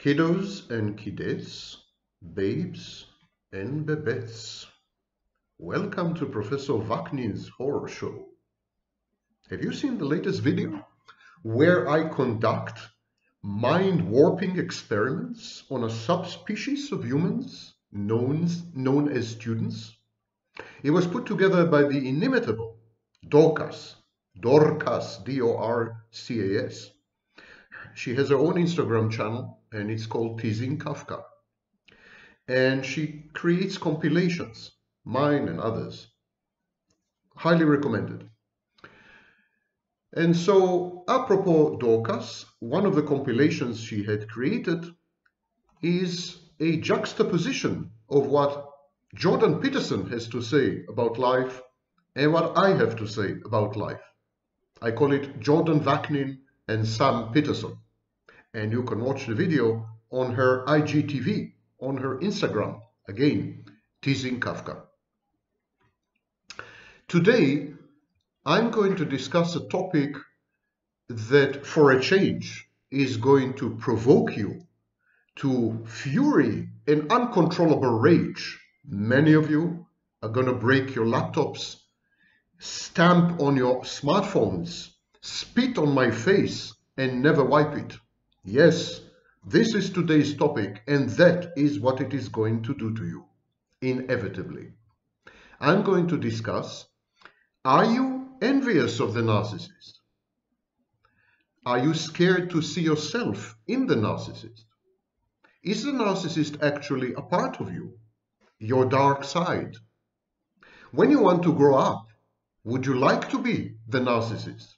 Kiddos and kiddettes, babes and bebettes, welcome to Professor Vaknin's horror show. Have you seen the latest video where I conduct mind-warping experiments on a subspecies of humans known as students? It was put together by the inimitable Dorcas, D-O-R-C-A-S. She has her own Instagram channel and it's called Teasing Kafka. And she creates compilations, mine and others. Highly recommended. And so, apropos Dorcas, one of the compilations she had created is a juxtaposition of what Jordan Peterson has to say about life and what I have to say about life. I call it Jordan Vaknin and Sam Peterson. And you can watch the video on her IGTV, on her Instagram, again, Teasing Kafka. Today, I'm going to discuss a topic that, for a change, is going to provoke you to fury and uncontrollable rage. Many of you are going to break your laptops, stamp on your smartphones, spit on my face, and never wipe it. Yes, this is today's topic, and that is what it is going to do to you, inevitably. I'm going to discuss, are you envious of the narcissist? Are you scared to see yourself in the narcissist? Is the narcissist actually a part of you, your dark side? When you want to grow up, would you like to be the narcissist?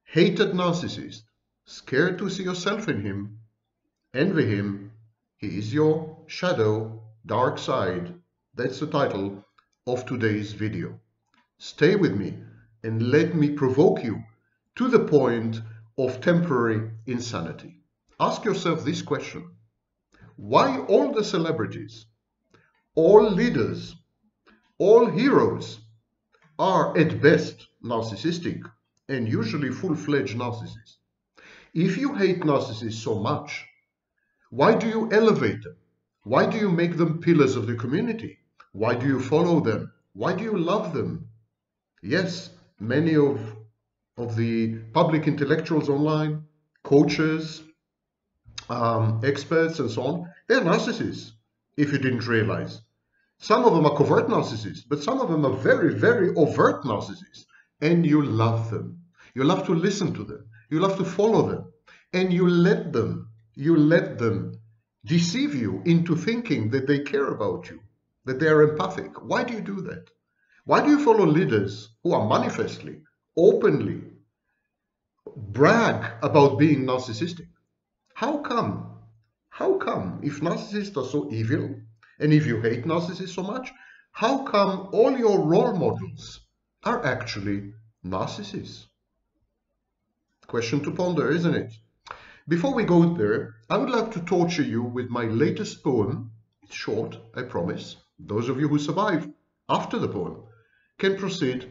Hated narcissist, scared to see yourself in him, envy him, he is your shadow, dark side. That's the title of today's video. Stay with me and let me provoke you to the point of temporary insanity. Ask yourself this question: why all the celebrities, all leaders, all heroes are at best narcissistic and usually full-fledged narcissists? If you hate narcissists so much, why do you elevate them? Why do you make them pillars of the community? Why do you follow them? Why do you love them? Yes, many of the public intellectuals online, coaches, experts and so on, they're narcissists, if you didn't realize. Some of them are covert narcissists, but some of them are very, very overt narcissists. And you love them. You love to listen to them. You love to follow them. And you let them deceive you into thinking that they care about you, that they are empathic. Why do you do that? Why do you follow leaders who are manifestly, openly, brag about being narcissistic? How come? How come, if narcissists are so evil, and if you hate narcissists so much, how come all your role models are actually narcissists? Question to ponder, isn't it? Before we go there, I would like to torture you with my latest poem. It's short, I promise. Those of you who survive after the poem can proceed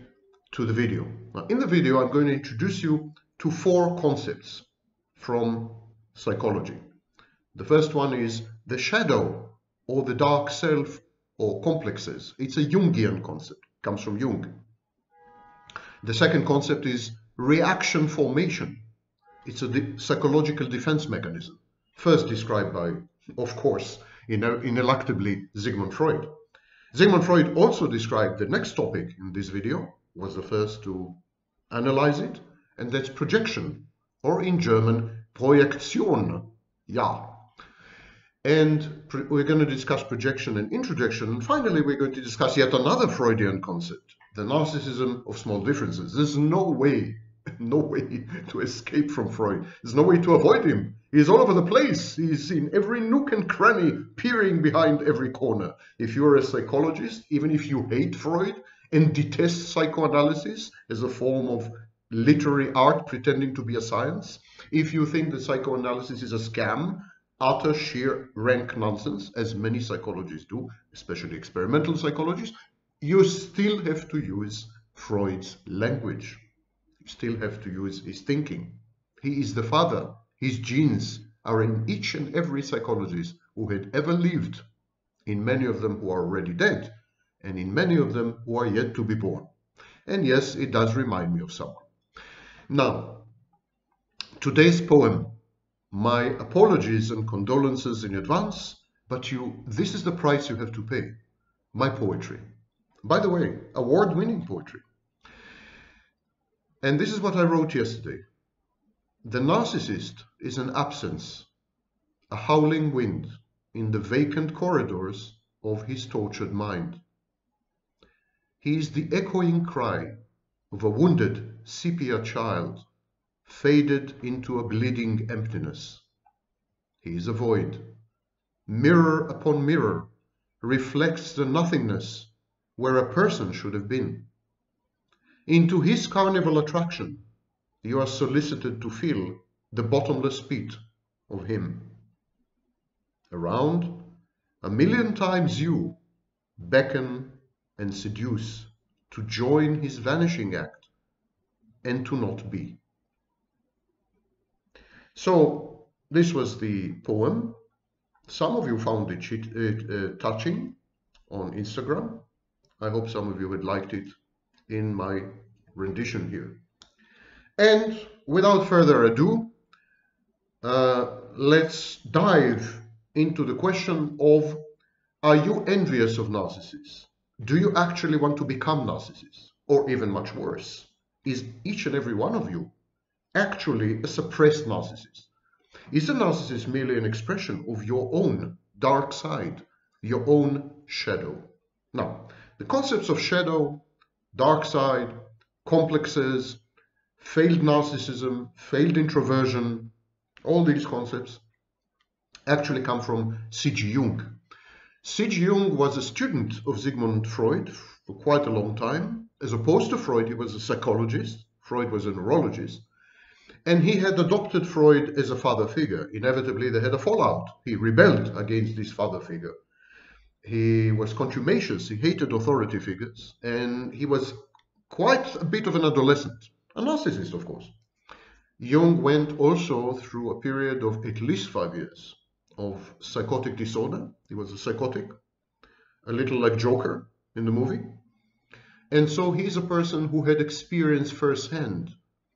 to the video. Now, in the video, I'm going to introduce you to 4 concepts from psychology. The first one is the shadow, or the dark self, or complexes. It's a Jungian concept, comes from Jung. The second concept is reaction formation. It's a psychological defense mechanism, first described by, of course, ineluctably Sigmund Freud. Sigmund Freud also described the next topic in this video, was the first to analyze it, and that's projection, or in German, Projektion. Yeah. And we're going to discuss projection and introjection, and finally we're going to discuss yet another Freudian concept, the narcissism of small differences. There's no way to escape from Freud. There's no way to avoid him. He's all over the place. He's in every nook and cranny, peering behind every corner. If you're a psychologist, even if you hate Freud and detest psychoanalysis as a form of literary art pretending to be a science, if you think that psychoanalysis is a scam, utter sheer rank nonsense, as many psychologists do, especially experimental psychologists, you still have to use Freud's language. You still have to use his thinking. He is the father. His genes are in each and every psychologist who had ever lived, in many of them who are already dead, and in many of them who are yet to be born. And yes, it does remind me of someone. Now, today's poem, my apologies and condolences in advance, but this is the price you have to pay. My poetry. By the way, award-winning poetry. And this is what I wrote yesterday. The narcissist is an absence, a howling wind in the vacant corridors of his tortured mind. He is the echoing cry of a wounded sepia child, faded into a bleeding emptiness. He is a void. Mirror upon mirror reflects the nothingness where a person should have been. Into his carnival attraction, you are solicited to feel the bottomless pit of him. Around, a million times you beckon and seduce to join his vanishing act and to not be. So this was the poem. Some of you found it touching on Instagram. I hope some of you had liked it in my rendition here. And without further ado, let's dive into the question of, are you envious of narcissists? Do you actually want to become narcissists? Or even much worse, is each and every one of you actually a suppressed narcissist? Is a narcissist merely an expression of your own dark side, your own shadow? Now, the concepts of shadow, dark side, complexes, failed narcissism, failed introversion, all these concepts actually come from C.G. Jung. C.G. Jung was a student of Sigmund Freud for quite a long time. As opposed to Freud, he was a psychologist. Freud was a neurologist. And he had adopted Freud as a father figure. Inevitably, they had a fallout. He rebelled against this father figure. He was contumacious. He hated authority figures. And he was quite a bit of an adolescent. A narcissist, of course. Jung went also through a period of at least 5 years of psychotic disorder. He was a psychotic, a little like Joker in the movie. And so he's a person who had experienced firsthand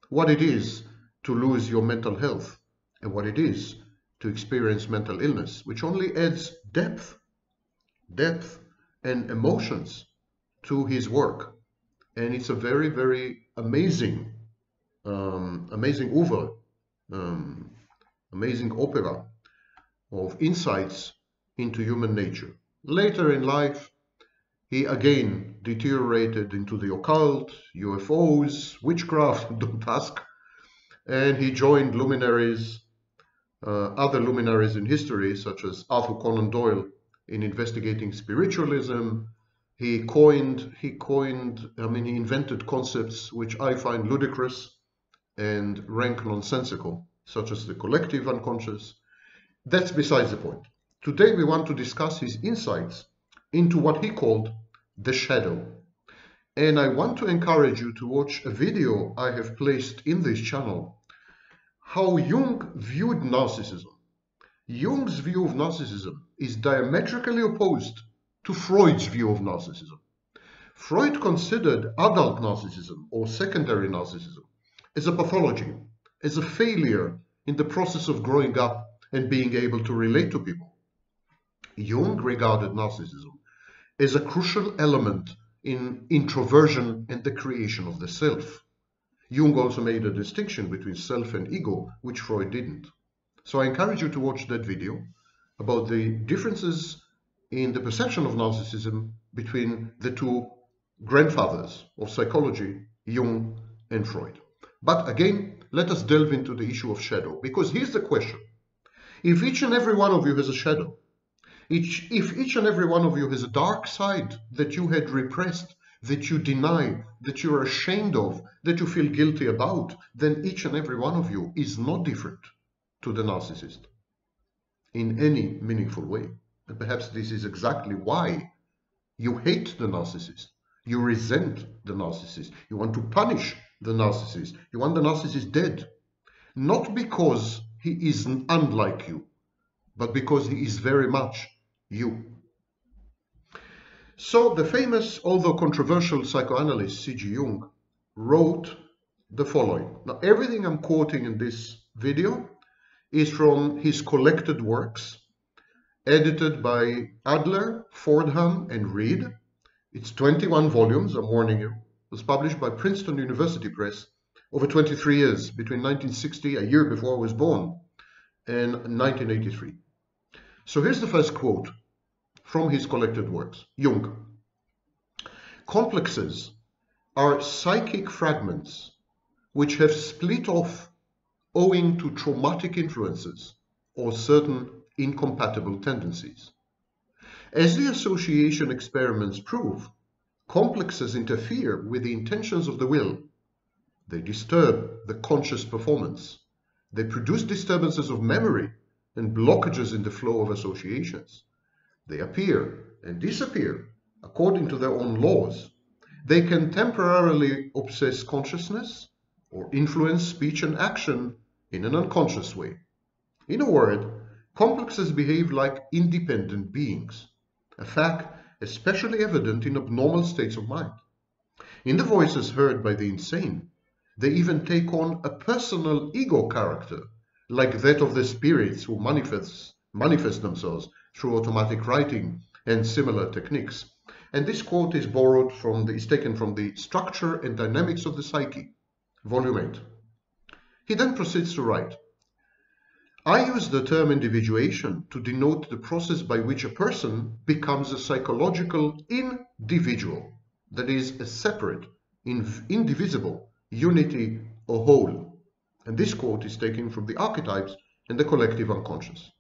what it is to lose your mental health and what it is to experience mental illness, which only adds depth and emotions to his work. And it's a very, very amazing oeuvre, amazing opera of insights into human nature. Later in life, he again deteriorated into the occult, UFOs, witchcraft, don't ask, and he joined luminaries, other luminaries in history, such as Arthur Conan Doyle, in investigating spiritualism. He invented concepts which I find ludicrous and rank nonsensical, such as the collective unconscious. That's besides the point. Today we want to discuss his insights into what he called the shadow. And I want to encourage you to watch a video I have placed in this channel, how Jung viewed narcissism. Jung's view of narcissism is diametrically opposed to Freud's view of narcissism. Freud considered adult narcissism or secondary narcissism as a pathology, as a failure in the process of growing up and being able to relate to people. Jung regarded narcissism as a crucial element in introversion and the creation of the self. Jung also made a distinction between self and ego, which Freud didn't. So I encourage you to watch that video about the differences in the perception of narcissism between the two grandfathers of psychology, Jung and Freud. But again, let us delve into the issue of shadow, because here's the question. If each and every one of you has a shadow, if each and every one of you has a dark side that you had repressed, that you deny, that you're ashamed of, that you feel guilty about, then each and every one of you is not different to the narcissist in any meaningful way. And perhaps this is exactly why you hate the narcissist. You resent the narcissist. You want to punish the narcissist. You want the narcissist dead. Not because he is unlike you, but because he is very much you. So the famous, although controversial psychoanalyst C.G. Jung wrote the following. Now, everything I'm quoting in this video is from his collected works, edited by Adler, Fordham, and Reed. It's 21 volumes, I'm warning you. It was published by Princeton University Press over 23 years, between 1960, a year before I was born, and 1983. So here's the first quote from his collected works. Jung. Complexes are psychic fragments which have split off owing to traumatic influences or certain incompatible tendencies. As the association experiments prove, complexes interfere with the intentions of the will. They disturb the conscious performance. They produce disturbances of memory and blockages in the flow of associations. They appear and disappear according to their own laws. They can temporarily obsess consciousness or influence speech and action in an unconscious way. In a word, complexes behave like independent beings, a fact especially evident in abnormal states of mind. In the voices heard by the insane, they even take on a personal ego character, like that of the spirits who manifest themselves through automatic writing and similar techniques. And this quote is taken from the Structure and Dynamics of the Psyche, Volume 8. He then proceeds to write, I use the term individuation to denote the process by which a person becomes a psychological individual, that is, a separate, indivisible unity or whole. And this quote is taken from the Archetypes and the Collective Unconscious.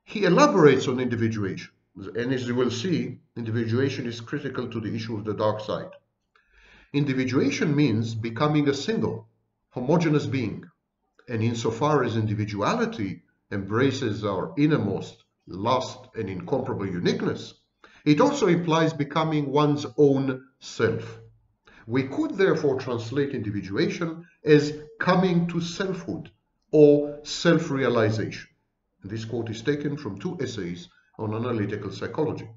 He elaborates on individuation, and as you will see, individuation is critical to the issue of the dark side. Individuation means becoming a single, homogeneous being, and insofar as individuality embraces our innermost lust and incomparable uniqueness, it also implies becoming one's own self. We could therefore translate individuation as coming to selfhood or self-realization. This quote is taken from 2 essays on analytical psychology.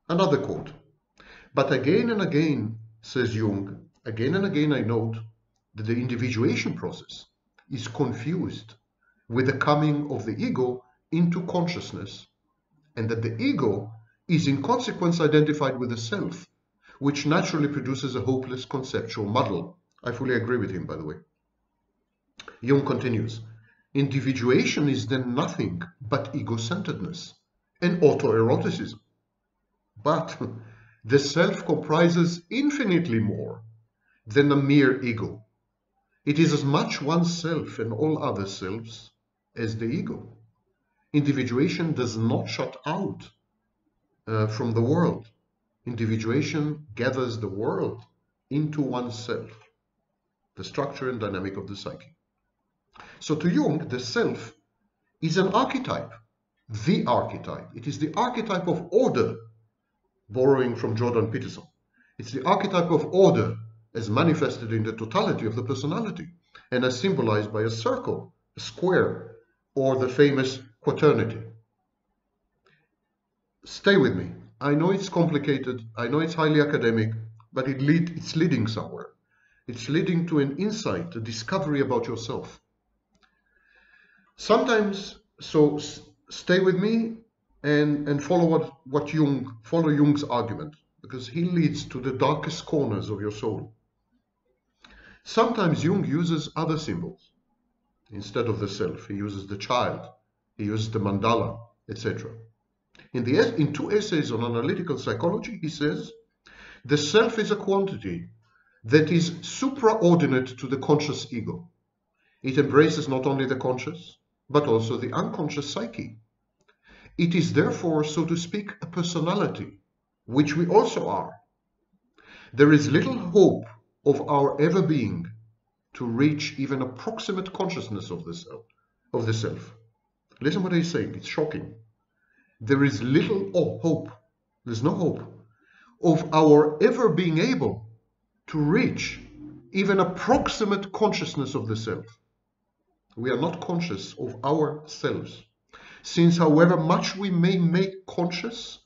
Another quote, but again and again, says Jung, again and again I note that the individuation process is confused with the coming of the ego into consciousness, and that the ego is in consequence identified with the self, which naturally produces a hopeless conceptual muddle. I fully agree with him, by the way. Jung continues, individuation is then nothing but ego-centeredness and autoeroticism. But the self comprises infinitely more than a mere ego. It is as much oneself and all other selves as the ego. Individuation does not shut out from the world. Individuation gathers the world into oneself, the structure and dynamic of the psyche. So to Jung, the self is an archetype, the archetype. It is the archetype of order, borrowing from Jordan Peterson. It's the archetype of order as manifested in the totality of the personality and as symbolized by a circle, a square, or the famous quaternity. Stay with me. I know it's complicated, I know it's highly academic, but it's leading somewhere. It's leading to an insight, a discovery about yourself. Sometimes, so stay with me and follow follow Jung's argument, because he leads to the darkest corners of your soul. Sometimes Jung uses other symbols instead of the self. He uses the child, he uses the mandala, etc. In 2 essays on analytical psychology, he says, the self is a quantity that is supraordinate to the conscious ego. It embraces not only the conscious, but also the unconscious psyche. It is therefore, so to speak, a personality, which we also are. There is little hope of our ever being to reach even approximate consciousness of the self. Listen what he's saying, it's shocking. There is little hope, there's no hope, of our ever being able to reach even approximate consciousness of the self. We are not conscious of ourselves. Since however much we may make conscious,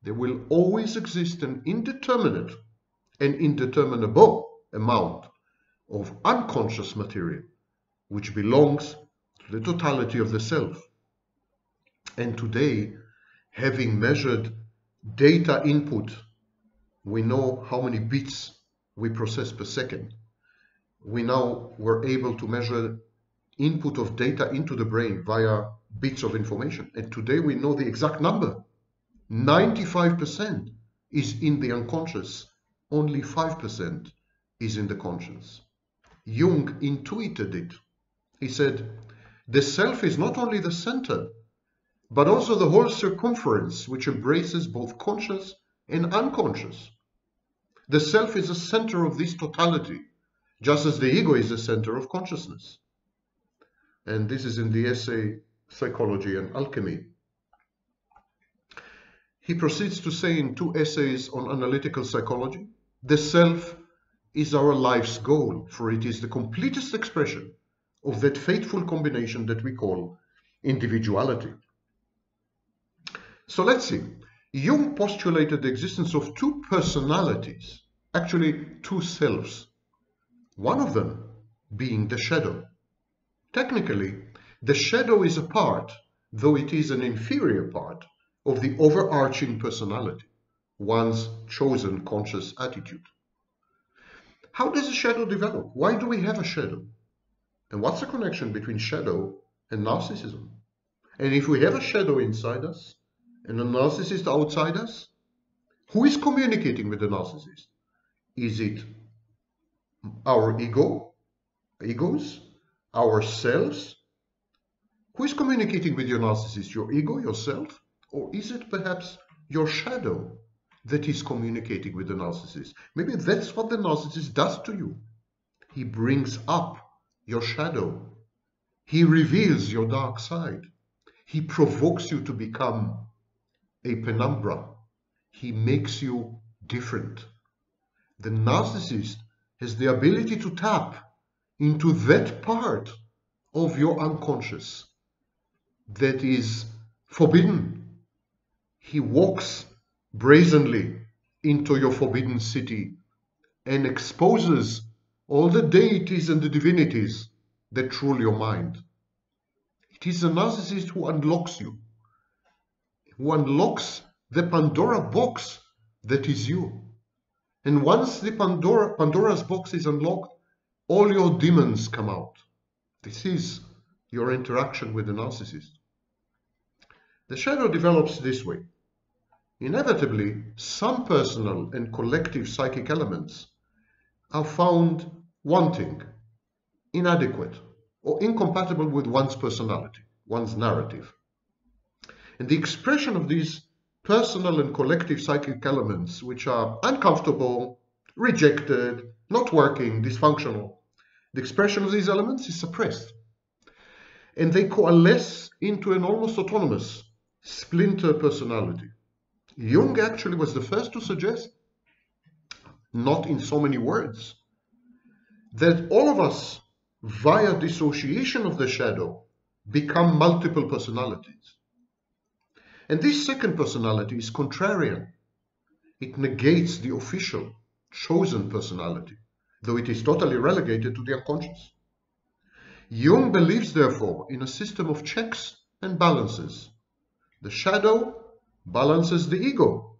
there will always exist an indeterminate and indeterminable amount of unconscious material which belongs to the totality of the self. And today, having measured data input, we know how many bits we process per second. We now were able to measure input of data into the brain via bits of information. And today we know the exact number. 95% is in the unconscious. Only 5% is in the conscious. Jung intuited it. He said, the self is not only the center, but also the whole circumference which embraces both conscious and unconscious. The self is the center of this totality, just as the ego is the center of consciousness. And this is in the essay Psychology and Alchemy. He proceeds to say in 2 essays on analytical psychology, the self is our life's goal, for it is the completest expression of that fateful combination that we call individuality. So let's see. Jung postulated the existence of 2 personalities, actually 2 selves, one of them being the shadow. Technically, the shadow is a part, though it is an inferior part, of the overarching personality, one's chosen conscious attitude. How does a shadow develop? Why do we have a shadow? And what's the connection between shadow and narcissism? And if we have a shadow inside us and a narcissist outside us, who is communicating with the narcissist? Is it our egos, ourselves? Who is communicating with your narcissist? Your ego, yourself? Or is it perhaps your shadow that is communicating with the narcissist? Maybe that's what the narcissist does to you. He brings up your shadow. He reveals your dark side. He provokes you to become a penumbra. He makes you different. The narcissist has the ability to tap into that part of your unconscious that is forbidden. He walks brazenly into your forbidden city and exposes all the deities and the divinities that rule your mind. It is the narcissist who unlocks you, who unlocks the Pandora box that is you. And once the Pandora's box is unlocked, all your demons come out. This is your interaction with the narcissist. The shadow develops this way. Inevitably, some personal and collective psychic elements are found wanting, inadequate, or incompatible with one's personality, one's narrative. And the expression of these personal and collective psychic elements, which are uncomfortable, rejected, not working, dysfunctional, the expression of these elements is suppressed. And they coalesce into an almost autonomous splinter personality. Jung actually was the first to suggest, not in so many words, that all of us, via dissociation of the shadow, become multiple personalities. And this second personality is contrarian. It negates the official, chosen personality, though it is totally relegated to the unconscious. Jung believes, therefore, in a system of checks and balances. The shadow balances the ego.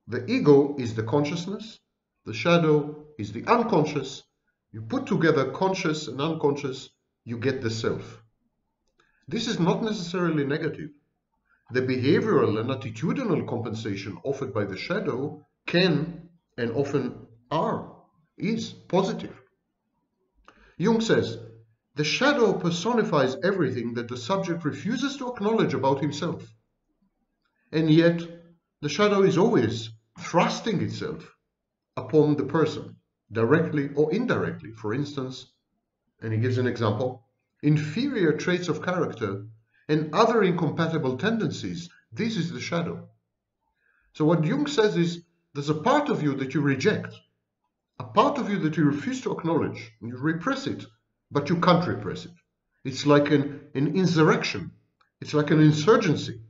The ego is the consciousness. The shadow is the unconscious. You put together conscious and unconscious, you get the self. This is not necessarily negative. The behavioral and attitudinal compensation offered by the shadow can, and often is positive. Jung says, the shadow personifies everything that the subject refuses to acknowledge about himself. And yet, the shadow is always thrusting itself upon the person, directly or indirectly. For instance, and he gives an example, inferior traits of character and other incompatible tendencies. This is the shadow. So what Jung says is, there's a part of you that you reject, a part of you that you refuse to acknowledge. You repress it, but you can't repress it. It's like an insurrection. It's like an insurgency.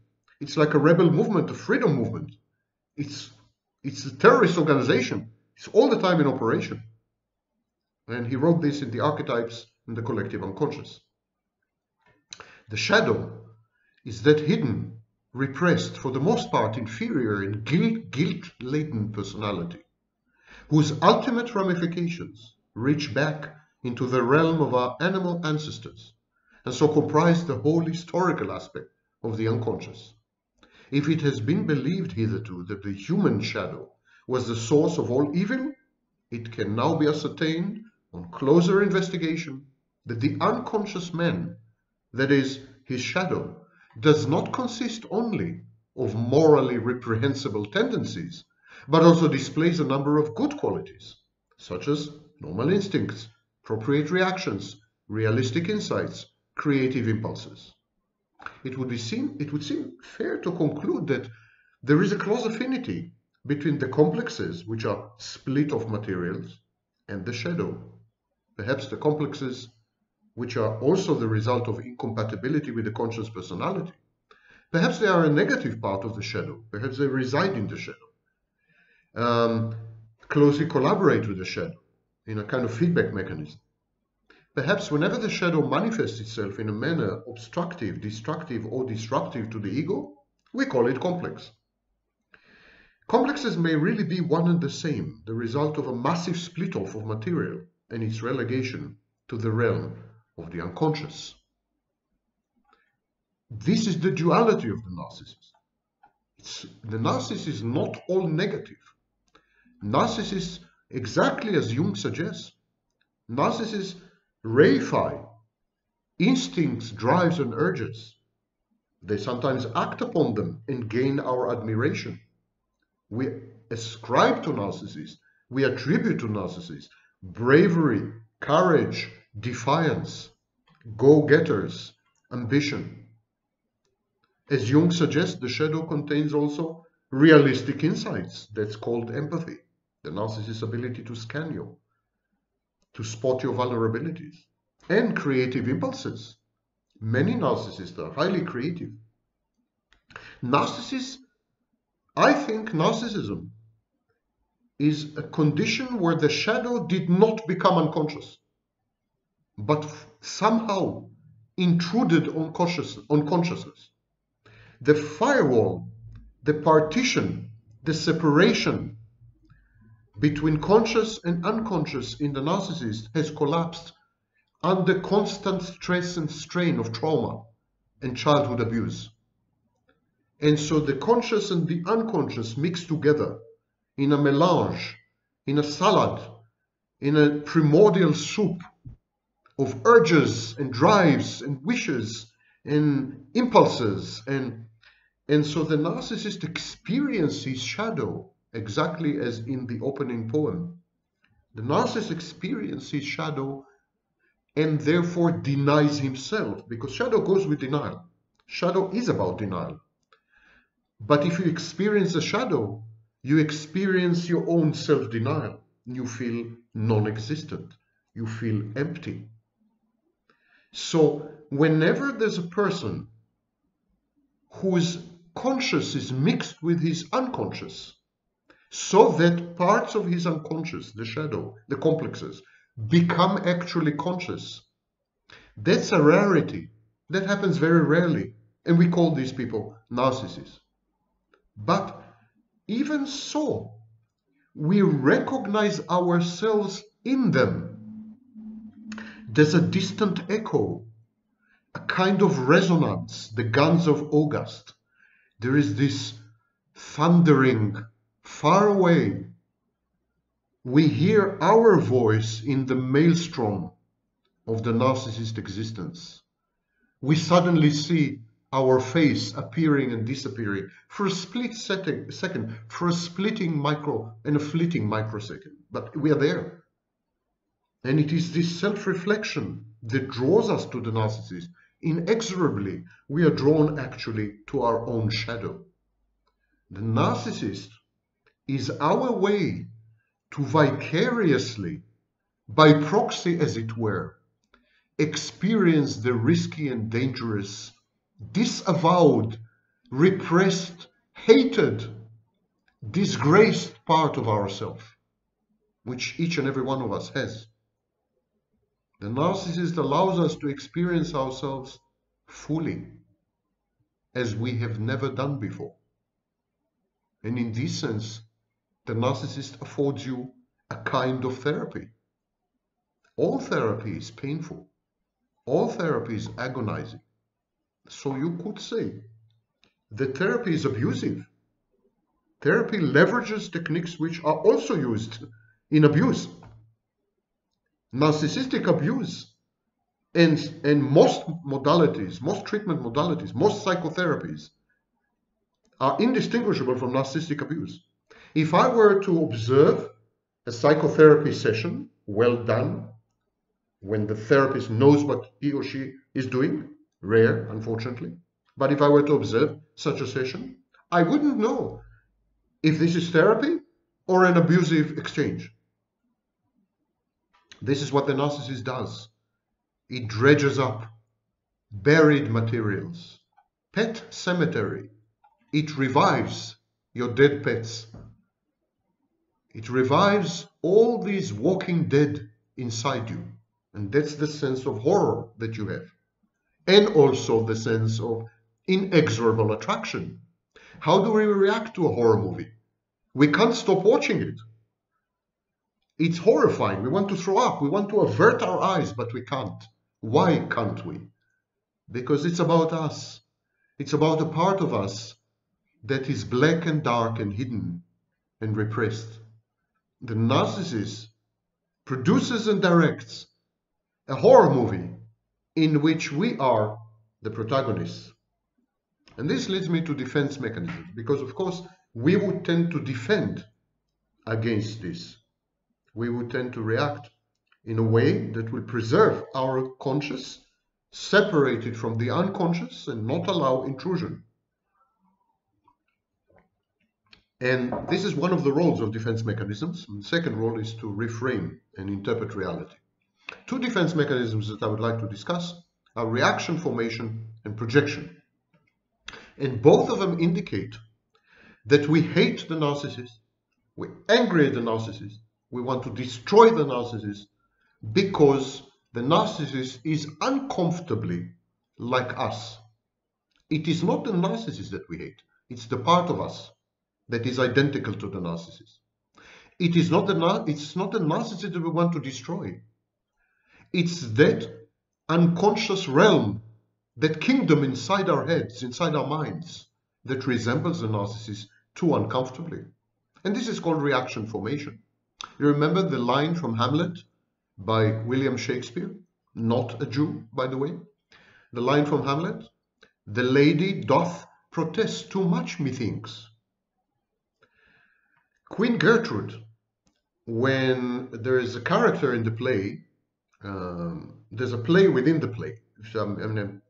It's like a rebel movement, a freedom movement. It's a terrorist organization. It's all the time in operation. And he wrote this in the Archetypes in the Collective Unconscious. The shadow is that hidden, repressed, for the most part inferior and guilt-laden personality, whose ultimate ramifications reach back into the realm of our animal ancestors, and so comprise the whole historical aspect of the unconscious. If it has been believed hitherto that the human shadow was the source of all evil, it can now be ascertained on closer investigation that the unconscious man, that is, his shadow, does not consist only of morally reprehensible tendencies, but also displays a number of good qualities, such as normal instincts, appropriate reactions, realistic insights, creative impulses. It would seem fair to conclude that there is a close affinity between the complexes, which are split off materials, and the shadow. Perhaps the complexes, which are also the result of incompatibility with the conscious personality. Perhaps they are a negative part of the shadow. Perhaps they reside in the shadow, closely collaborate with the shadow in a kind of feedback mechanism. Perhaps whenever the shadow manifests itself in a manner obstructive, destructive, or disruptive to the ego, we call it complex. Complexes may really be one and the same, the result of a massive split-off of material and its relegation to the realm of the unconscious. This is the duality of the narcissist. The narcissist is not all negative. Narcissists, exactly as Jung suggests, narcissists reify instincts, drives, and urges. They sometimes act upon them and gain our admiration. We ascribe to narcissists, we attribute to narcissists bravery, courage, defiance, go-getters, ambition. As Jung suggests, the shadow contains also realistic insights. That's called empathy, the narcissist's ability to scan you, to spot your vulnerabilities, and creative impulses. Many narcissists are highly creative. I think narcissism is a condition where the shadow did not become unconscious, but somehow intruded on consciousness. The firewall, the partition, the separation between conscious and unconscious in the narcissist has collapsed under constant stress and strain of trauma and childhood abuse. And so the conscious and the unconscious mix together in a melange, in a salad, in a primordial soup of urges and drives and wishes and impulses. And so the narcissist experiences shadow exactly as in the opening poem. The narcissist experiences shadow and therefore denies himself, because shadow goes with denial. Shadow is about denial. But if you experience a shadow, you experience your own self-denial. You feel non-existent. You feel empty. So whenever there's a person whose conscious is mixed with his unconscious, so that parts of his unconscious, the shadow, the complexes, become actually conscious, that's a rarity. That happens very rarely. And we call these people narcissists. But even so, we recognize ourselves in them. There's a distant echo, a kind of resonance, the guns of August. There is this thundering far away. We hear our voice in the maelstrom of the narcissist existence. We suddenly see our face appearing and disappearing for a split second, for a fleeting microsecond. But we are there. And it is this self-reflection that draws us to the narcissist. Inexorably, we are drawn actually to our own shadow. The narcissist is our way to vicariously, by proxy as it were, experience the risky and dangerous, disavowed, repressed, hated, disgraced part of ourselves, which each and every one of us has. The narcissist allows us to experience ourselves fully, as we have never done before. And in this sense, the narcissist affords you a kind of therapy. All therapy is painful. All therapy is agonizing. So you could say that therapy is abusive. Therapy leverages techniques which are also used in abuse. Narcissistic abuse and most modalities, most treatment modalities, most psychotherapies are indistinguishable from narcissistic abuse. If I were to observe a psychotherapy session well done, when the therapist knows what he or she is doing, rare, unfortunately, but if I were to observe such a session, I wouldn't know if this is therapy or an abusive exchange. This is what the narcissist does. It dredges up buried materials, pet cemetery. It revives your dead pets. It revives all these walking dead inside you. And that's the sense of horror that you have. And also the sense of inexorable attraction. How do we react to a horror movie? We can't stop watching it. It's horrifying. We want to throw up. We want to avert our eyes, but we can't. Why can't we? Because it's about us. It's about a part of us that is black and dark and hidden and repressed. The narcissist produces and directs a horror movie in which we are the protagonists. And this leads me to defense mechanisms, because of course we would tend to defend against this. We would tend to react in a way that will preserve our conscious, separate it from the unconscious, and not allow intrusion. And this is one of the roles of defense mechanisms. And the second role is to reframe and interpret reality. Two defense mechanisms that I would like to discuss are reaction formation and projection. And both of them indicate that we hate the narcissist, we're angry at the narcissist, we want to destroy the narcissist because the narcissist is uncomfortably like us. It is not the narcissist that we hate, it's the part of us that is identical to the narcissist. It's not the narcissist that we want to destroy. It's that unconscious realm, that kingdom inside our heads, inside our minds, that resembles the narcissist too uncomfortably. And this is called reaction formation. You remember the line from Hamlet by William Shakespeare, not a Jew, by the way. The line from Hamlet, "The lady doth protest too much, methinks." Queen Gertrude, when there is a character in the play, there's a play within the play.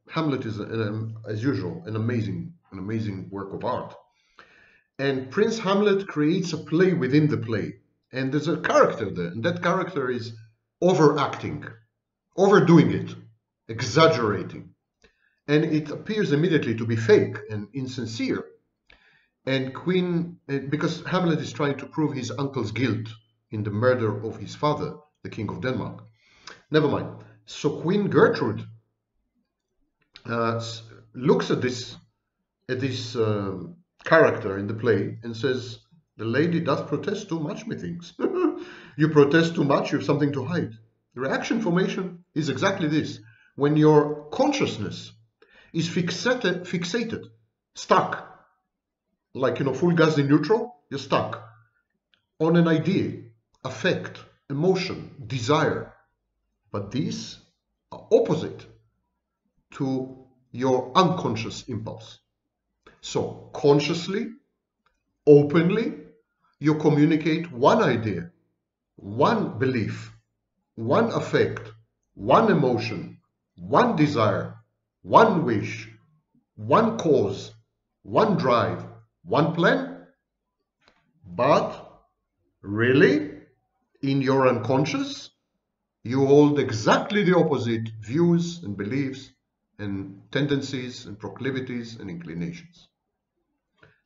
Hamlet is, as usual, an amazing work of art. And Prince Hamlet creates a play within the play. And there's a character there, and that character is overacting, overdoing it, exaggerating. And it appears immediately to be fake and insincere. And because Hamlet is trying to prove his uncle's guilt in the murder of his father, the King of Denmark. Never mind. So Queen Gertrude looks at this character in the play and says, "The lady doth protest too much, methinks." You protest too much, you have something to hide. The reaction formation is exactly this. When your consciousness is fixated, stuck, like, full gas in neutral, you're stuck on an idea, affect, emotion, desire. But these are opposite to your unconscious impulse. So consciously, openly, you communicate one idea, one belief, one affect, one emotion, one desire, one wish, one cause, one drive, one plan. But really, in your unconscious, you hold exactly the opposite views and beliefs and tendencies and proclivities and inclinations.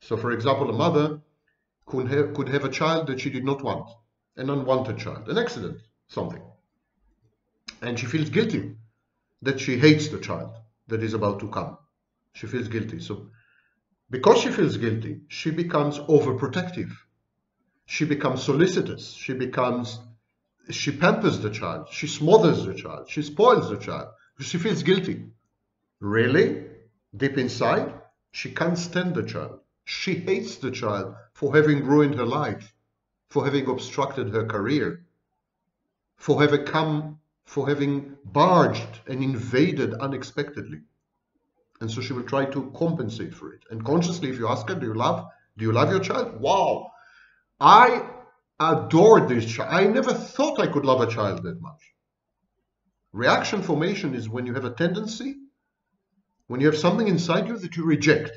So, for example, a mother could have a child that she did not want, an unwanted child, an accident, something. And she feels guilty that she hates the child that is about to come. She feels guilty. So, because she feels guilty, she becomes overprotective. She becomes solicitous. She pampers the child. She smothers the child. She spoils the child. She feels guilty. Really, deep inside, she can't stand the child. She hates the child for having ruined her life, for having obstructed her career, for having barged and invaded unexpectedly. And so she will try to compensate for it. And consciously, if you ask her, do you love your child? Wow, I adored this child. I never thought I could love a child that much. Reaction formation is when you have a tendency, when you have something inside you that you reject,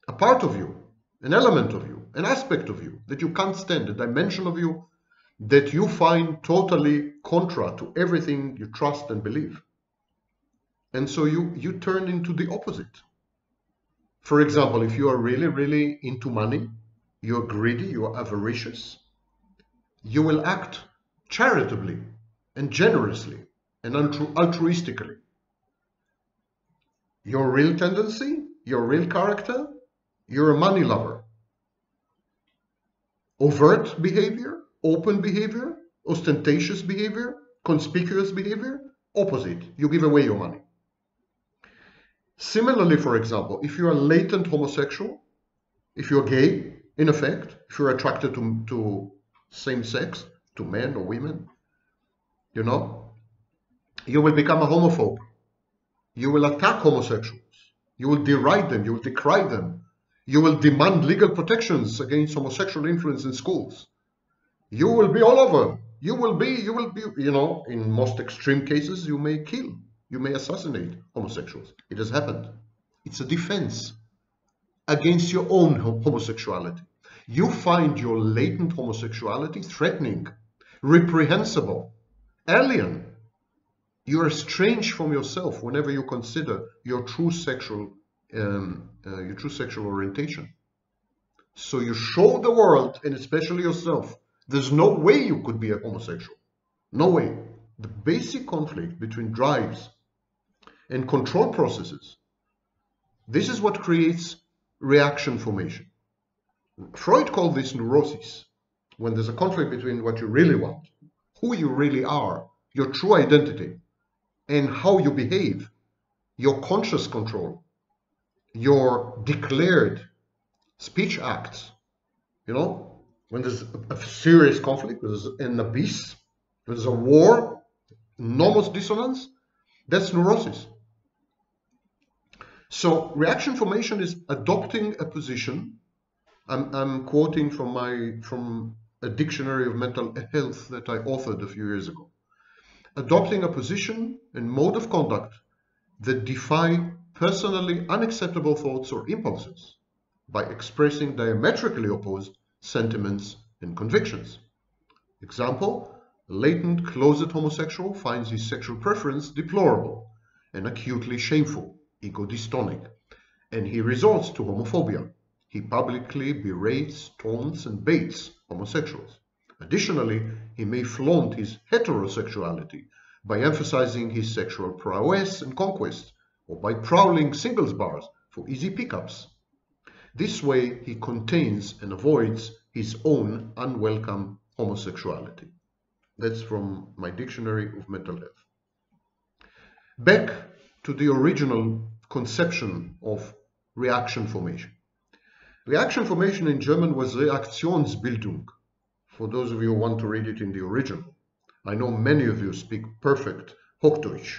a part of you, an element of you, an aspect of you that you can't stand, a dimension of you that you find totally contra to everything you trust and believe. And so you turn into the opposite. For example, if you are really, really into money, you're greedy, you're avaricious, you will act charitably and generously and altruistically. Your real tendency, your real character, you're a money lover. Overt behavior, open behavior, ostentatious behavior, conspicuous behavior, opposite. You give away your money. Similarly, for example, if you are latent homosexual, if you're gay, in effect, if you're attracted to same sex, to men or women, you will become a homophobe. You will attack homosexuals. You will deride them. You will decry them. You will demand legal protections against homosexual influence in schools. You will be all over. You will be, in most extreme cases, you may kill, you may assassinate homosexuals. It has happened. It's a defense against your own homosexuality. You find your latent homosexuality threatening, reprehensible, alien. You are estranged from yourself whenever you consider your true sexual orientation. So you show the world, and especially yourself, there's no way you could be a homosexual. No way. The basic conflict between drives and control processes, this is what creates reaction formation. Freud called this neurosis. When there's a conflict between what you really want, who you really are, your true identity, and how you behave, your conscious control, your declared speech acts, when there's a serious conflict, there's an abyss, there's a war, enormous dissonance, that's neurosis. So reaction formation is adopting a position. I'm quoting from a dictionary of mental health that I authored a few years ago. Adopting a position and mode of conduct that defy personally unacceptable thoughts or impulses by expressing diametrically opposed sentiments and convictions. Example, a latent closet homosexual finds his sexual preference deplorable and acutely shameful, ego-dystonic, and he resorts to homophobia. He publicly berates, taunts, and baits homosexuals. Additionally, he may flaunt his heterosexuality by emphasizing his sexual prowess and conquest, or by prowling singles bars for easy pickups. This way, he contains and avoids his own unwelcome homosexuality. That's from my dictionary of mental health. Back to the original conception of reaction formation. Reaction formation in German was Reaktionsbildung, for those of you who want to read it in the original. I know many of you speak perfect Hochdeutsch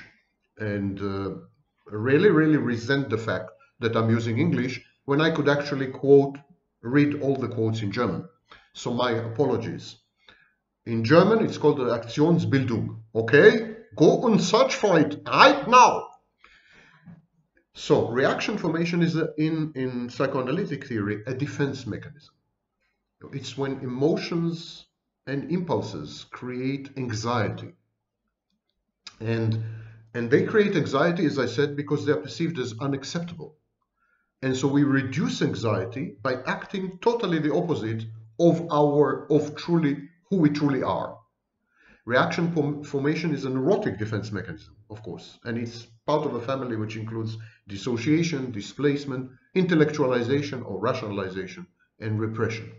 and really, really resent the fact that I'm using English when I could actually read all the quotes in German. So my apologies. In German, it's called Reaktionsbildung. Okay? Go and search for it right now. So reaction formation is, in psychoanalytic theory, a defense mechanism. It's when emotions and impulses create anxiety, And they create anxiety, as I said, because they are perceived as unacceptable. And so we reduce anxiety by acting totally the opposite of truly who we truly are. Reaction formation is a neurotic defense mechanism, of course, and it's part of a family which includes dissociation, displacement, intellectualization or rationalization, and repression.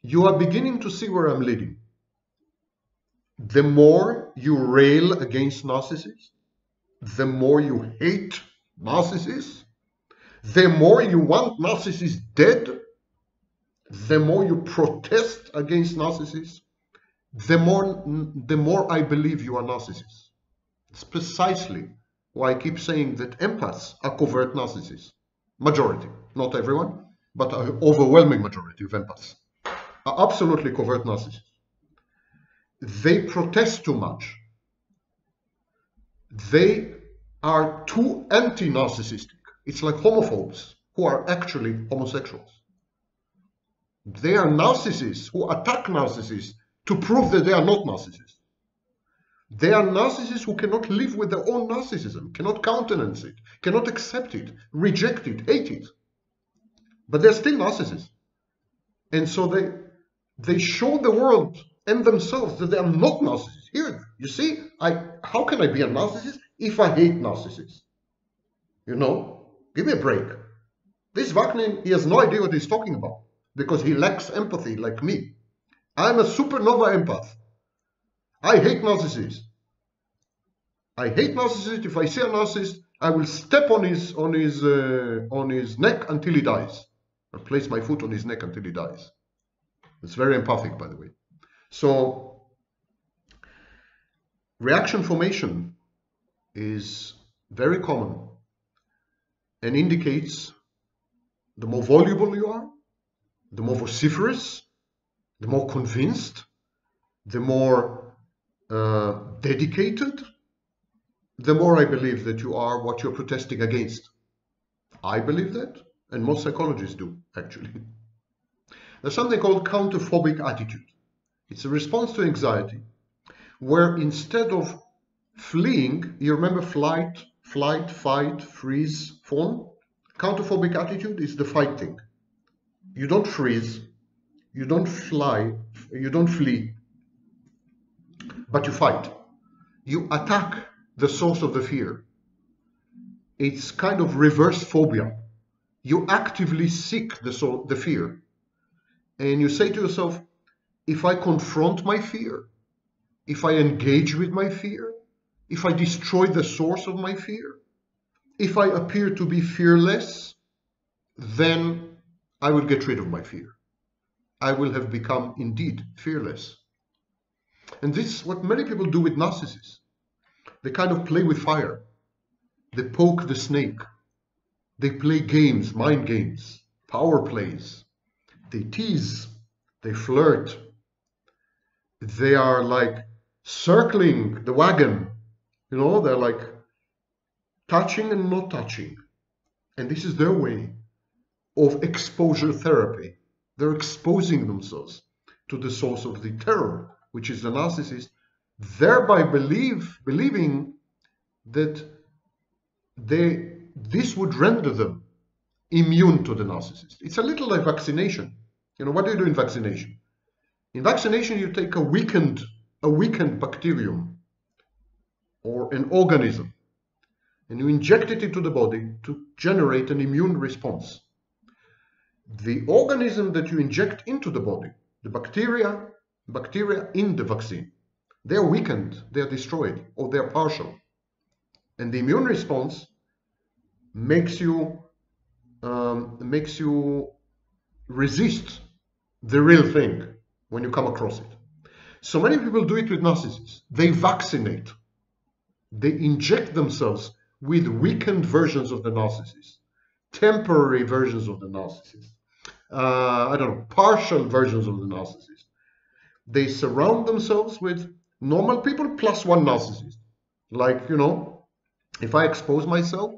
You are beginning to see where I'm leading. The more you rail against narcissists, the more you hate narcissists, the more you want narcissists dead, the more you protest against narcissists, the more I believe you are narcissists. It's precisely why I keep saying that empaths are covert narcissists. Majority, not everyone, but an overwhelming majority of empaths are absolutely covert narcissists. They protest too much. They are too anti-narcissistic. It's like homophobes who are actually homosexuals. They are narcissists who attack narcissists to prove that they are not narcissists. They are narcissists who cannot live with their own narcissism, cannot countenance it, cannot accept it, reject it, hate it. But they're still narcissists. And so they show the world and themselves that they are not narcissists. Here, you see, how can I be a narcissist if I hate narcissists? You know, give me a break. This Wagner, he has no idea what he's talking about because he lacks empathy like me. I'm a supernova empath. I hate narcissists. I hate narcissists. If I see a narcissist, I will step on his neck until he dies. I'll place my foot on his neck until he dies. It's very empathic, by the way. So, reaction formation is very common and indicates the more voluble you are, the more vociferous, the more convinced, the more dedicated, the more I believe that you are what you're protesting against. I believe that, and most psychologists do, actually. There's something called counterphobic attitude. It's a response to anxiety, where instead of fleeing, you remember flight, fight, freeze, fawn? Counterphobic attitude is the fight thing. You don't freeze, you don't fly, you don't flee, but you fight. You attack the source of the fear. It's kind of reverse phobia. You actively seek the fear. And you say to yourself, if I confront my fear, if I engage with my fear, if I destroy the source of my fear, if I appear to be fearless, then I will get rid of my fear. I will have become indeed fearless. And this is what many people do with narcissists. They kind of play with fire. They poke the snake. They play games, mind games, power plays. They tease. They flirt. They are like circling the wagon. You know, they're like touching and not touching. And this is their way of exposure therapy. They're exposing themselves to the source of the terror, which is the narcissist, thereby believing that this would render them immune to the narcissist. It's a little like vaccination. You know, what do you do in vaccination? In vaccination, you take a weakened bacterium or an organism, and you inject it into the body to generate an immune response. The organism that you inject into the body, the bacteria in the vaccine, they're weakened, they're destroyed, or they're partial. And the immune response makes you resist the real thing when you come across it. So many people do it with narcissists. They vaccinate. They inject themselves with weakened versions of the narcissist, temporary versions of the narcissist, partial versions of the narcissist. They surround themselves with normal people plus one narcissist. Like, you know, if I expose myself,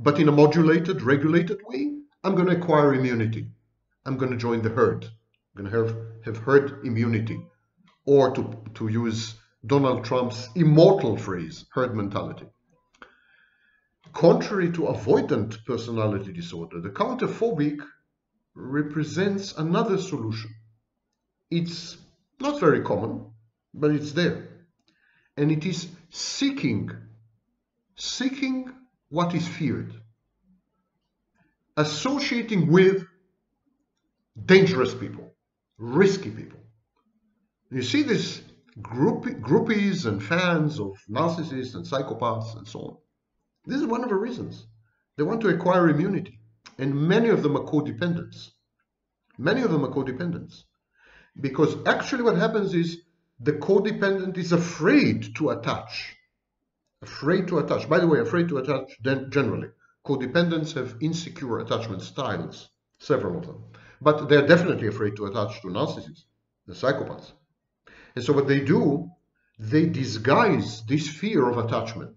but in a modulated, regulated way, I'm going to acquire immunity. I'm going to join the herd. I'm going to have herd immunity. Or to use Donald Trump's immortal phrase, herd mentality. Contrary to avoidant personality disorder, the counterphobic represents another solution. It's not very common, but it's there. And it is seeking what is feared, associating with dangerous people, risky people. You see this groupies and fans of narcissists and psychopaths and so on. This is one of the reasons. They want to acquire immunity. And many of them are codependents. Many of them are codependents. Because actually what happens is the codependent is afraid to attach. Afraid to attach. By the way, afraid to attach generally. Codependents have insecure attachment styles, several of them. But they're definitely afraid to attach to narcissists, the psychopaths. And so what they do, they disguise this fear of attachment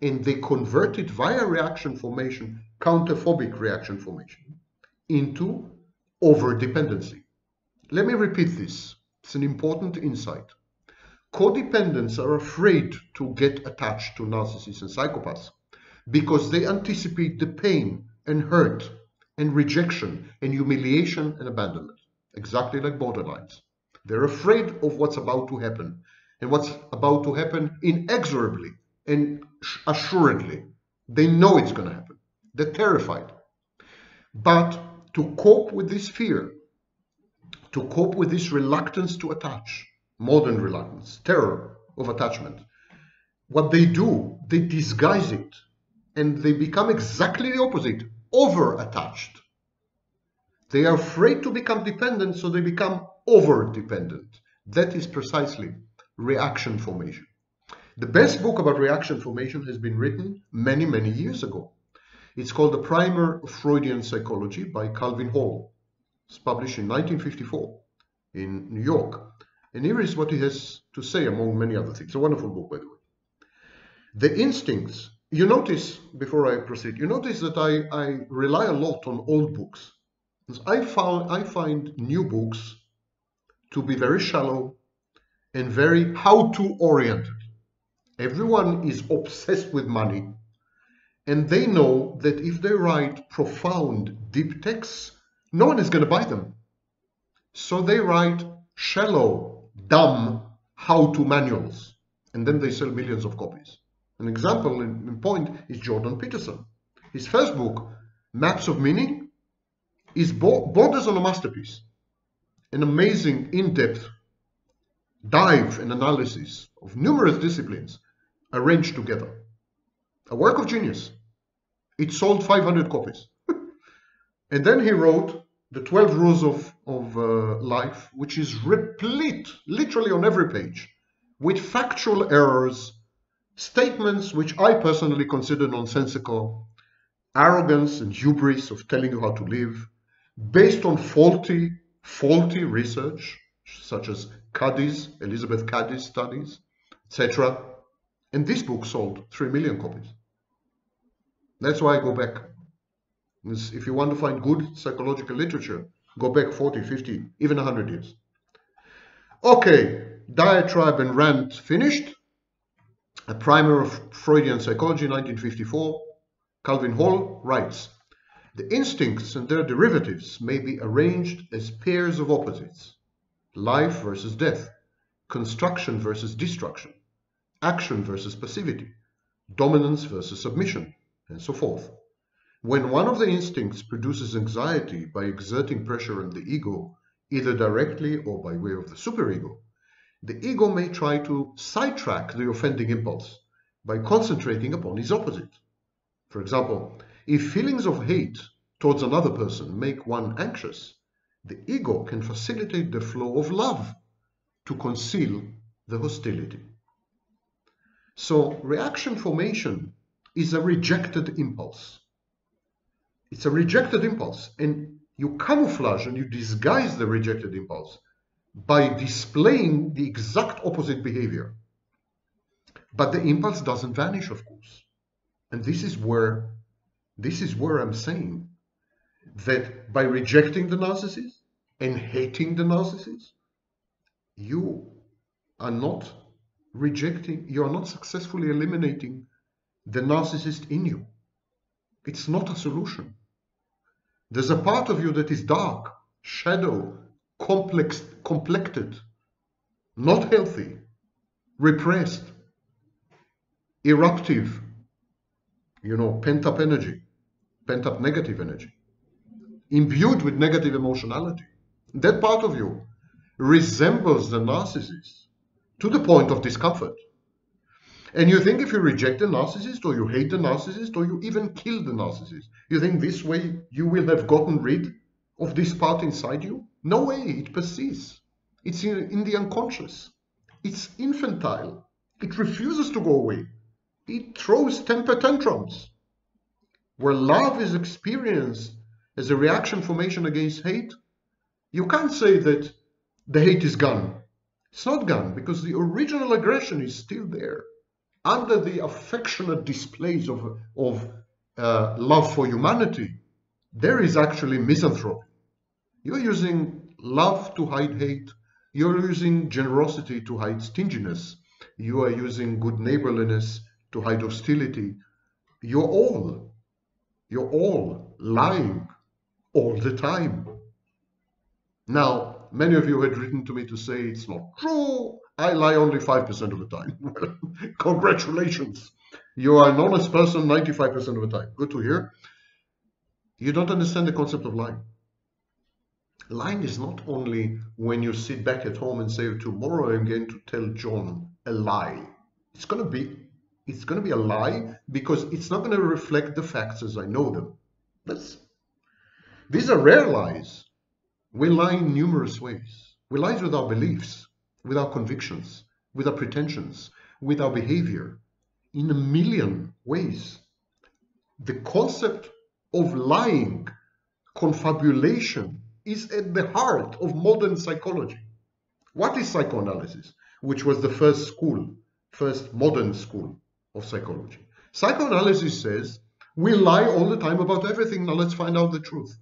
and they convert it via reaction formation, counterphobic reaction formation, into over-dependency. Let me repeat this. It's an important insight. Codependents are afraid to get attached to narcissists and psychopaths because they anticipate the pain and hurt and rejection and humiliation and abandonment, exactly like borderlines. They're afraid of what's about to happen, and what's about to happen inexorably and assuredly. They know it's going to happen. They're terrified. But to cope with this fear, to cope with this reluctance to attach, modern reluctance, terror of attachment, what they do, they disguise it, and they become exactly the opposite, over-attached. They are afraid to become dependent, so they become over-dependent. That is precisely reaction formation. The best book about reaction formation has been written many, many years ago. It's called The Primer of Freudian Psychology by Calvin Hall. It's published in 1954 in New York. And here is what he has to say, among many other things. A wonderful book, by the way. The instincts, you notice, before I proceed, you notice that I rely a lot on old books. I find new books to be very shallow and very how-to oriented. Everyone is obsessed with money, and they know that if they write profound, deep texts, no one is going to buy them. So they write shallow, dumb how-to manuals, and then they sell millions of copies. An example in point is Jordan Peterson. His first book, Maps of Meaning, borders on a masterpiece. An amazing, in-depth dive and analysis of numerous disciplines arranged together. A work of genius. It sold 500 copies. And then he wrote The 12 Rules of Life, which is replete, literally on every page, with factual errors, statements which I personally consider nonsensical, arrogance and hubris of telling you how to live, based on faulty research, such as Elizabeth Cadi's studies, etc. And this book sold 3 million copies. That's why I go back. If you want to find good psychological literature, go back 40, 50, even 100 years. Okay, diatribe and rant finished. A Primer of Freudian Psychology, 1954. Calvin Hall writes, the instincts and their derivatives may be arranged as pairs of opposites. Life versus death, construction versus destruction, action versus passivity, dominance versus submission, and so forth. When one of the instincts produces anxiety by exerting pressure on the ego, either directly or by way of the superego, the ego may try to sidetrack the offending impulse by concentrating upon its opposite. For example, if feelings of hate towards another person make one anxious, the ego can facilitate the flow of love to conceal the hostility. So reaction formation is a rejected impulse. It's a rejected impulse, and you camouflage and you disguise the rejected impulse by displaying the exact opposite behavior. But the impulse doesn't vanish, of course. And this is where I'm saying that by rejecting the narcissist and hating the narcissist, you are not you are not successfully eliminating the narcissist in you. It's not a solution. There's a part of you that is dark, shadow, complected, not healthy, repressed, eruptive, pent up energy, pent up negative energy, imbued with negative emotionality. That part of you resembles the narcissist to the point of discomfort. And you think if you reject the narcissist, or you hate the narcissist, or you even kill the narcissist, you think this way you will have gotten rid of this part inside you? No way, it persists. It's in the unconscious. It's infantile. It refuses to go away. It throws temper tantrums. Where love is experienced as a reaction formation against hate, you can't say that the hate is gone. It's not gone, because the original aggression is still there. Under the affectionate displays of love for humanity, there is actually misanthropy. You're using love to hide hate. You're using generosity to hide stinginess. You are using good neighborliness to hide hostility. You're all lying all the time. Now, many of you had written to me to say it's not true. I lie only 5% of the time. Well, congratulations. You are an honest person 95% of the time. Good to hear. You don't understand the concept of lying. Lying is not only when you sit back at home and say, tomorrow I'm going to tell John a lie. It's going to be a lie because it's not going to reflect the facts as I know them. These are rare lies. We lie in numerous ways. We lie with our beliefs, with our convictions, with our pretensions, with our behavior, in a million ways. The concept of lying, confabulation, is at the heart of modern psychology. What is psychoanalysis? Which was the first modern school of psychology. Psychoanalysis says, we lie all the time about everything, now let's find out the truth.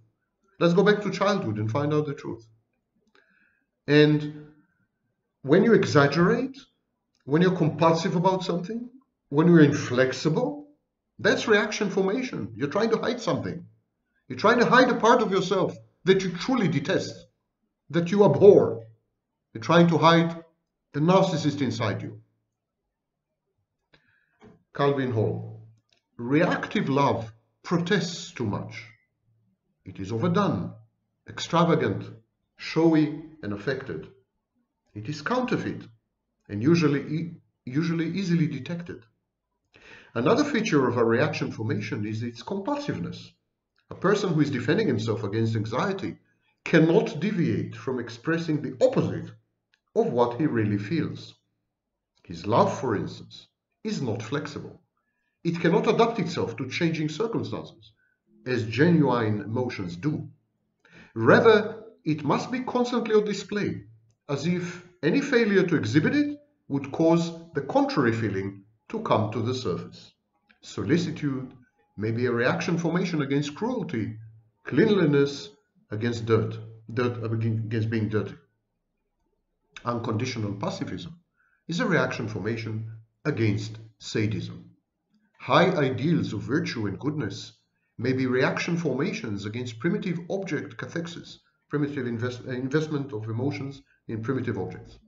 Let's go back to childhood and find out the truth. And when you exaggerate, when you're compulsive about something, when you're inflexible, that's reaction formation. You're trying to hide something. You're trying to hide a part of yourself that you truly detest, that you abhor. You're trying to hide the narcissist inside you. Calvin Hall. Reactive love protests too much. It is overdone, extravagant, showy, and affected. It is counterfeit and usually easily detected. Another feature of a reaction formation is its compulsiveness. A person who is defending himself against anxiety cannot deviate from expressing the opposite of what he really feels. His love, for instance, is not flexible. It cannot adapt itself to changing circumstances, as genuine emotions do. Rather, it must be constantly on display, as if any failure to exhibit it would cause the contrary feeling to come to the surface. Solicitude may be a reaction formation against cruelty, cleanliness against against being dirty. Unconditional pacifism is a reaction formation against sadism. High ideals of virtue and goodness may be reaction formations against primitive object cathexis, primitive investment of emotions in primitive objects.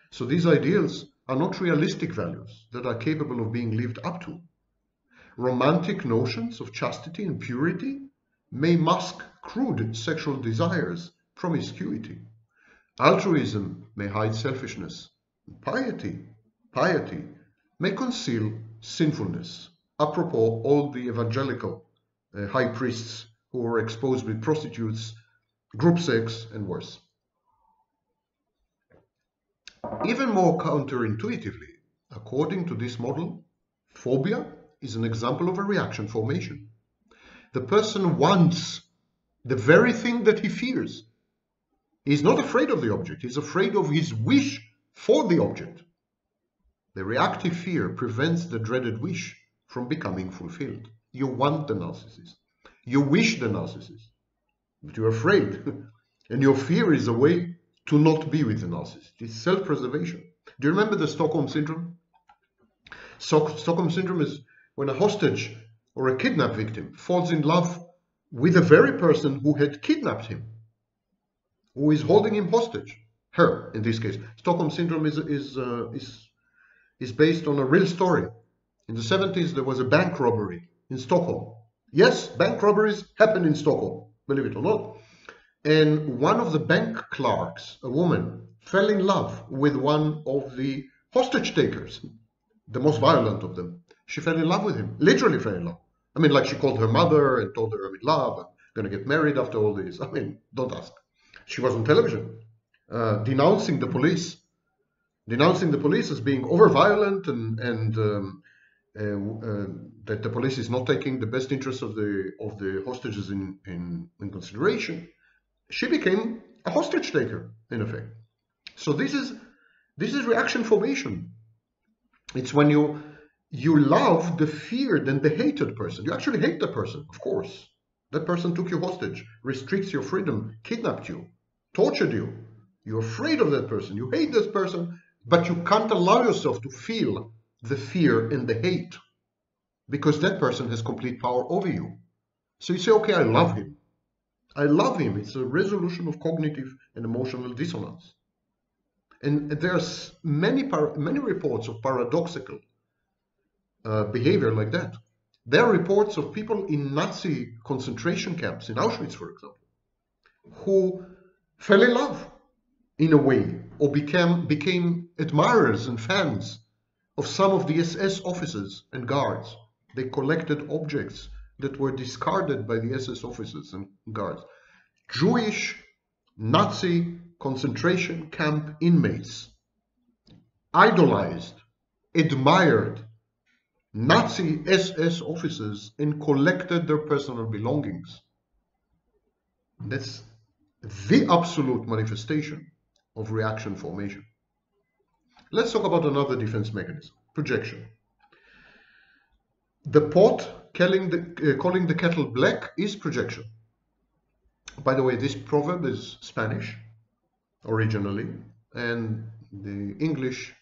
So these ideals are not realistic values that are capable of being lived up to. Romantic notions of chastity and purity may mask crude sexual desires, promiscuity. Altruism may hide selfishness. Piety may conceal sinfulness. Apropos all the evangelical high priests who were exposed with prostitutes, group sex, and worse. Even more counterintuitively, according to this model, phobia is an example of a reaction formation. The person wants the very thing that he fears. He's not afraid of the object, he's afraid of his wish for the object. The reactive fear prevents the dreaded wish from becoming fulfilled. You want the narcissist. You wish the narcissist, but you're afraid. And your fear is a way to not be with the narcissist. It's self-preservation. Do you remember the Stockholm Syndrome? Stockholm Syndrome is when a hostage or a kidnap victim falls in love with the very person who had kidnapped him, who is holding him hostage. Her, in this case. Stockholm Syndrome is based on a real story. In the 70s, there was a bank robbery in Stockholm. Yes, bank robberies happen in Stockholm, believe it or not. And one of the bank clerks, a woman, fell in love with one of the hostage takers, the most violent of them. She fell in love with him, literally fell in love. I mean, like she called her mother and told her I'm in love, I'm going to get married after all this. I mean, don't ask. She was on television denouncing the police as being over-violent and that the police is not taking the best interests of the hostages in consideration. She became a hostage taker, in effect. So this is reaction formation. It's when you love the feared and the hated person. You actually hate the person, of course. That person took you hostage, restricts your freedom, kidnapped you, tortured you. You're afraid of that person. You hate this person, but you can't allow yourself to feel the fear and the hate because that person has complete power over you. So you say, okay, I love him. I love him. It's a resolution of cognitive and emotional dissonance. And there's many reports of paradoxical behavior like that. There are reports of people in Nazi concentration camps, in Auschwitz, for example, who fell in love in a way, or became admirers and fans of some of the SS officers and guards. They collected objects that were discarded by the SS officers and guards. Jewish Nazi concentration camp inmates idolized, admired Nazi SS officers and collected their personal belongings. That's the absolute manifestation of reaction formation. Let's talk about another defense mechanism, projection. The pot calling the kettle black is projection. By the way, this proverb is Spanish originally, and the English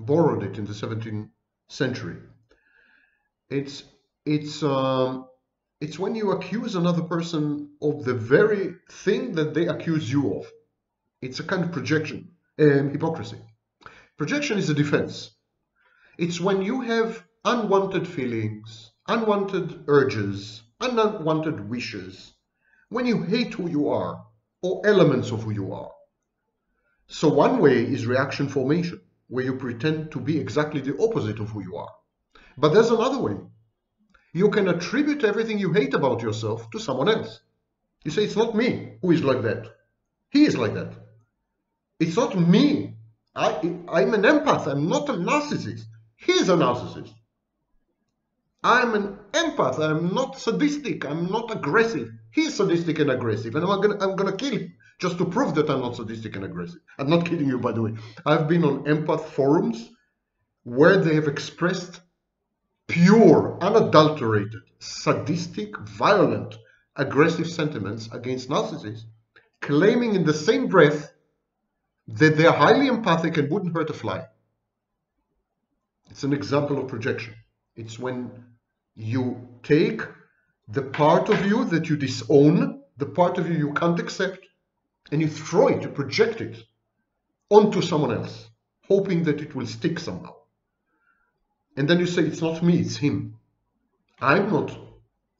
borrowed it in the 17th century. It's when you accuse another person of the very thing that they accuse you of. It's a kind of projection, hypocrisy. Projection is a defense. It's when you have unwanted feelings, unwanted urges, unwanted wishes, when you hate who you are or elements of who you are. So one way is reaction formation, where you pretend to be exactly the opposite of who you are. But there's another way. You can attribute everything you hate about yourself to someone else. You say, it's not me who is like that. He is like that. It's not me. I'm an empath. I'm not a narcissist. He's a narcissist. I'm an empath. I'm not sadistic. I'm not aggressive. He's sadistic and aggressive. And I'm gonna kill him just to prove that I'm not sadistic and aggressive. I'm not kidding you, by the way. I've been on empath forums where they have expressed pure, unadulterated, sadistic, violent, aggressive sentiments against narcissists, claiming in the same breath that they are highly empathic and wouldn't hurt a fly. It's an example of projection. It's when you take the part of you that you disown, the part of you you can't accept, and you throw it, you project it onto someone else, hoping that it will stick somehow. And then you say, it's not me, it's him. I'm not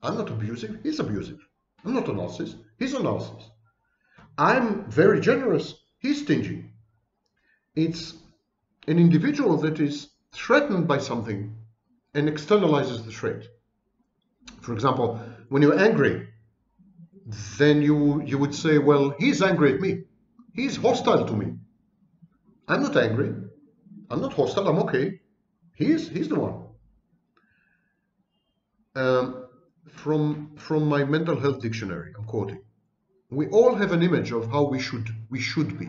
abusive, he's abusive. I'm not a narcissist, he's a narcissist. I'm very generous, he's stingy. It's an individual that is threatened by something and externalizes the threat. For example, when you're angry, then you would say, well, he's angry at me. He's hostile to me. I'm not angry. I'm not hostile, I'm okay. He's the one. From my mental health dictionary, I'm quoting. We all have an image of how we should be.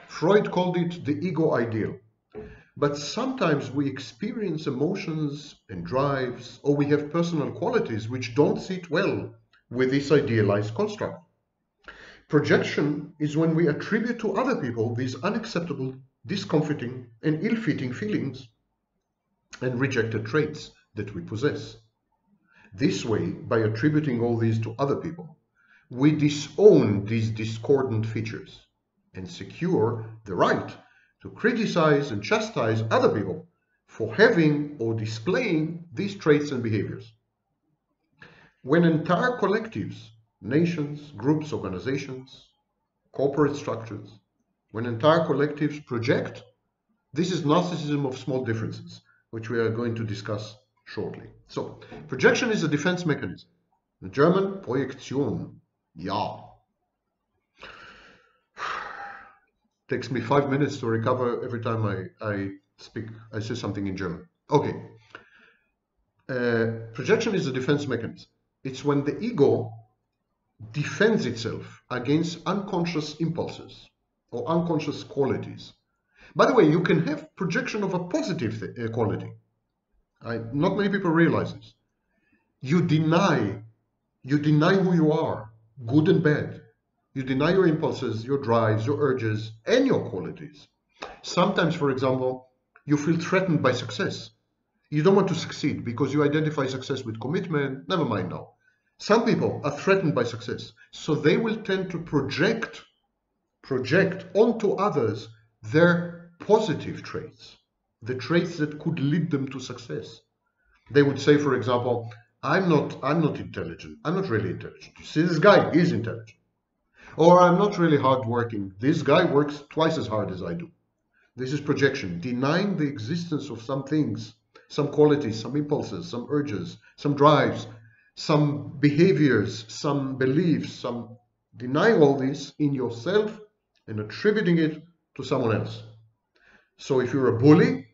Freud called it the ego ideal. But sometimes we experience emotions and drives, or we have personal qualities which don't sit well with this idealized construct. Projection is when we attribute to other people these unacceptable discomforting and ill-fitting feelings and rejected traits that we possess. This way, by attributing all these to other people, we disown these discordant features and secure the right to criticize and chastise other people for having or displaying these traits and behaviors. When entire collectives, nations, groups, organizations, corporate structures, when entire collectives project, this is narcissism of small differences, which we are going to discuss shortly. So, projection is a defense mechanism. In German, Projektion. Ja. Takes me 5 minutes to recover every time I say something in German. Okay. Projection is a defense mechanism. It's when the ego defends itself against unconscious impulses or unconscious qualities. By the way, you can have projection of a positive quality. Not many people realize this. You deny who you are, good and bad. You deny your impulses, your drives, your urges, and your qualities. Sometimes, for example, you feel threatened by success. You don't want to succeed because you identify success with commitment. Never mind now. Some people are threatened by success, so they will tend to project onto others their positive traits, the traits that could lead them to success. They would say, for example, I'm not intelligent. I'm not really intelligent. You see, this guy is intelligent. Or I'm not really hardworking. This guy works twice as hard as I do. This is projection, denying the existence of some things, some qualities, some impulses, some urges, some drives, some behaviors, some beliefs, some denying all this in yourself and attributing it to someone else. So if you're a bully,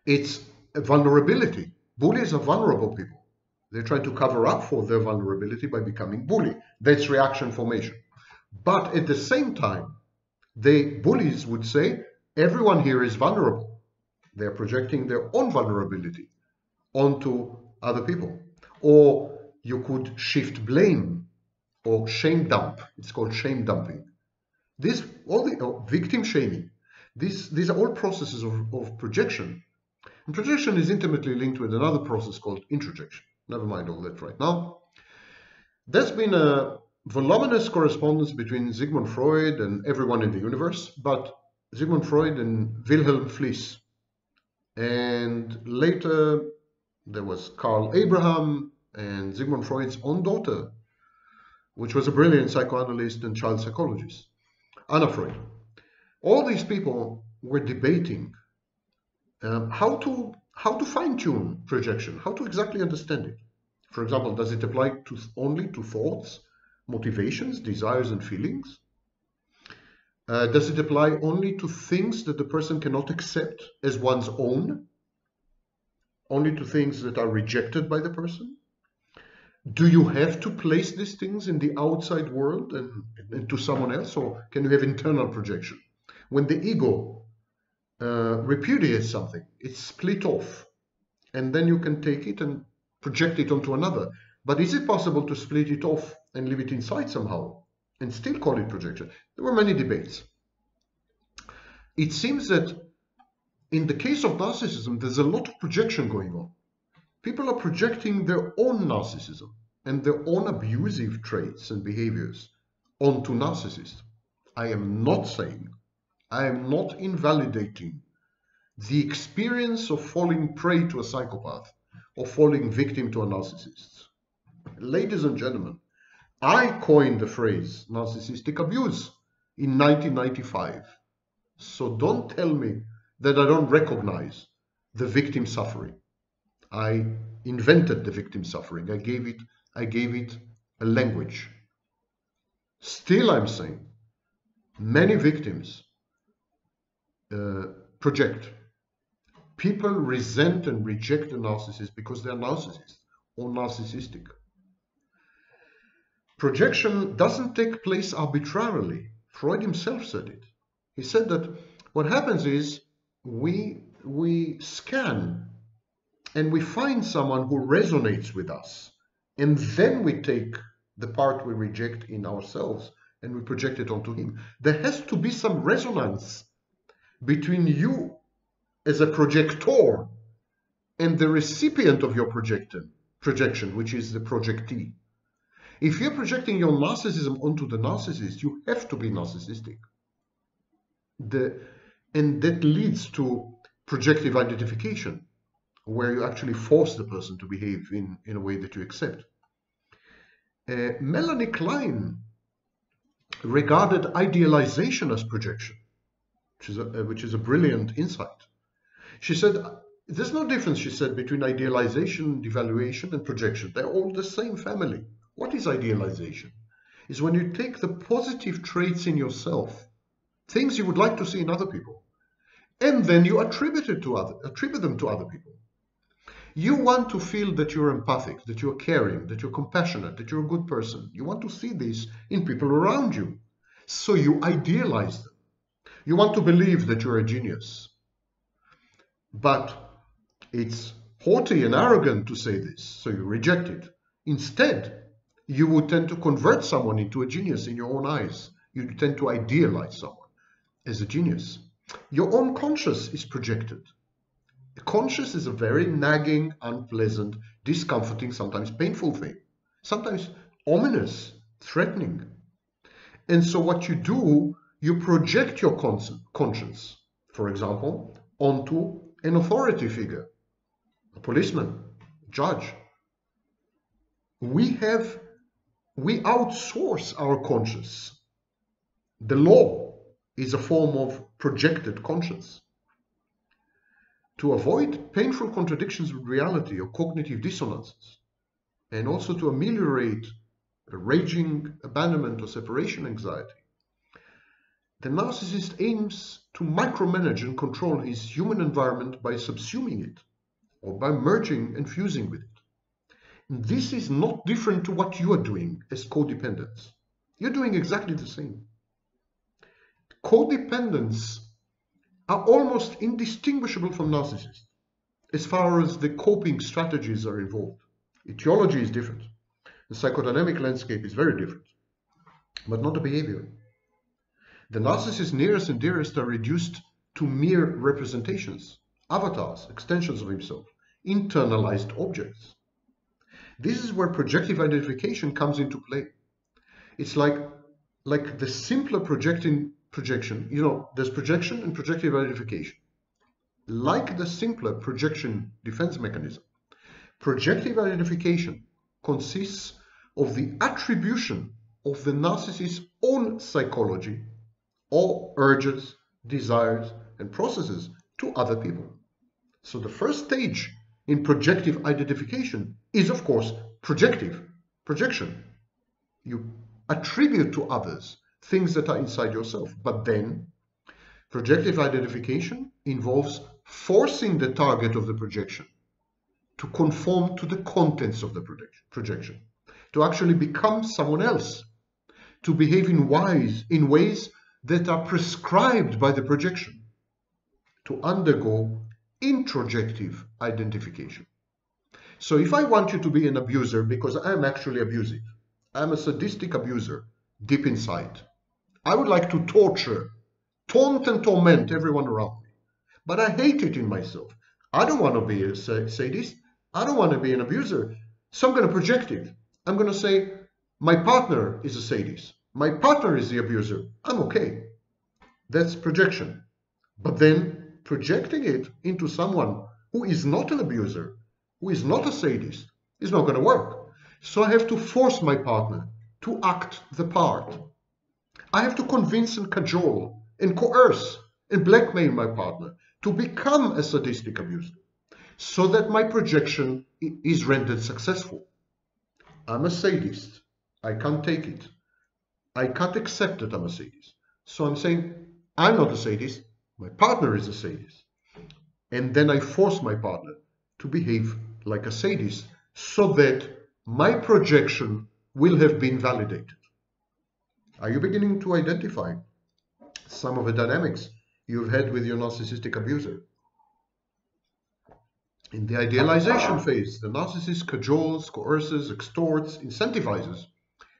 it's a vulnerability. Bullies are vulnerable people. They try to cover up for their vulnerability by becoming bully. That's reaction formation. But at the same time, bullies would say, everyone here is vulnerable. They're projecting their own vulnerability onto other people. Or you could shift blame or shame dump. It's called shame dumping. Victim shaming. These are all processes of projection. And projection is intimately linked with another process called introjection. Never mind all that right now. There's been a voluminous correspondence between Sigmund Freud and everyone in the universe, but Sigmund Freud and Wilhelm Fliess. And later there was Carl Abraham and Sigmund Freud's own daughter, which was a brilliant psychoanalyst and child psychologist, Anna Freud. All these people were debating how to fine-tune projection, how to exactly understand it. For example, does it apply only to thoughts, motivations, desires, and feelings? Does it apply only to things that the person cannot accept as one's own? Only to things that are rejected by the person? Do you have to place these things in the outside world and to someone else, or can you have internal projection? When the ego repudiates something, it's split off, and then you can take it and project it onto another. But is it possible to split it off and leave it inside somehow and still call it projection? There were many debates. It seems that in the case of narcissism, there's a lot of projection going on. People are projecting their own narcissism and their own abusive traits and behaviors onto narcissists. I am not invalidating the experience of falling prey to a psychopath or falling victim to a narcissist. Ladies and gentlemen, I coined the phrase narcissistic abuse in 1995. So don't tell me that I don't recognize the victim suffering. I invented the victim suffering. I gave it a language. Still, I'm saying many victims project. People resent and reject the narcissist because they're narcissists or narcissistic. Projection doesn't take place arbitrarily. Freud himself said it. He said that what happens is we scan and we find someone who resonates with us, and then we take the part we reject in ourselves and we project it onto him. There has to be some resonance between you as a projector and the recipient of your projection, which is the projectee. If you're projecting your narcissism onto the narcissist, you have to be narcissistic. And that leads to projective identification, where you actually force the person to behave in a way that you accept. Melanie Klein regarded idealization as projection, which is a brilliant insight. She said, there's no difference, she said, between idealization, devaluation, and projection. They're all the same family. What is idealization? It's when you take the positive traits in yourself, things you would like to see in other people, and then you attribute them to other people. You want to feel that you're empathic, that you're caring, that you're compassionate, that you're a good person. You want to see this in people around you. So you idealize them. You want to believe that you're a genius. But it's haughty and arrogant to say this, so you reject it. Instead, you would tend to convert someone into a genius in your own eyes. You tend to idealize someone as a genius. Your own conscious is projected. Conscious is a very nagging, unpleasant, discomforting, sometimes painful thing. Sometimes ominous, threatening. And so what you do, you project your conscience, for example, onto an authority figure, a policeman, a judge. We outsource our conscience. The law is a form of projected conscience. To avoid painful contradictions with reality or cognitive dissonances, and also to ameliorate raging abandonment or separation anxiety, the narcissist aims to micromanage and control his human environment by subsuming it or by merging and fusing with it. And this is not different to what you are doing as codependents. You're doing exactly the same. Codependents are almost indistinguishable from narcissists as far as the coping strategies are involved. Etiology is different. The psychodynamic landscape is very different, but not the behavior. The narcissist's nearest and dearest are reduced to mere representations, avatars, extensions of himself, internalized objects. This is where projective identification comes into play. It's like the simpler projection, there's projection and projective identification. Like the simpler projection defense mechanism, projective identification consists of the attribution of the narcissist's own psychology or urges, desires, and processes to other people. So the first stage in projective identification is, of course, projection. You attribute to others things that are inside yourself. But then projective identification involves forcing the target of the projection to conform to the contents of the projection, to actually become someone else, to behave in ways that are prescribed by the projection, to undergo introjective identification. So if I want you to be an abuser because I'm actually abusive, I'm a sadistic abuser deep inside, I would like to torture, taunt and torment everyone around me, but I hate it in myself. I don't want to be a sadist. I don't want to be an abuser. So I'm going to project it. I'm going to say, my partner is a sadist. My partner is the abuser. I'm okay. That's projection. But then projecting it into someone who is not an abuser, who is not a sadist, is not going to work. So I have to force my partner to act the part. I have to convince and cajole and coerce and blackmail my partner to become a sadistic abuser so that my projection is rendered successful. I'm a sadist. I can't take it. I can't accept that I'm a sadist. So I'm saying, I'm not a sadist. My partner is a sadist. And then I force my partner to behave like a sadist so that my projection will have been validated. Are you beginning to identify some of the dynamics you've had with your narcissistic abuser? In the idealization phase, the narcissist cajoles, coerces, extorts, incentivizes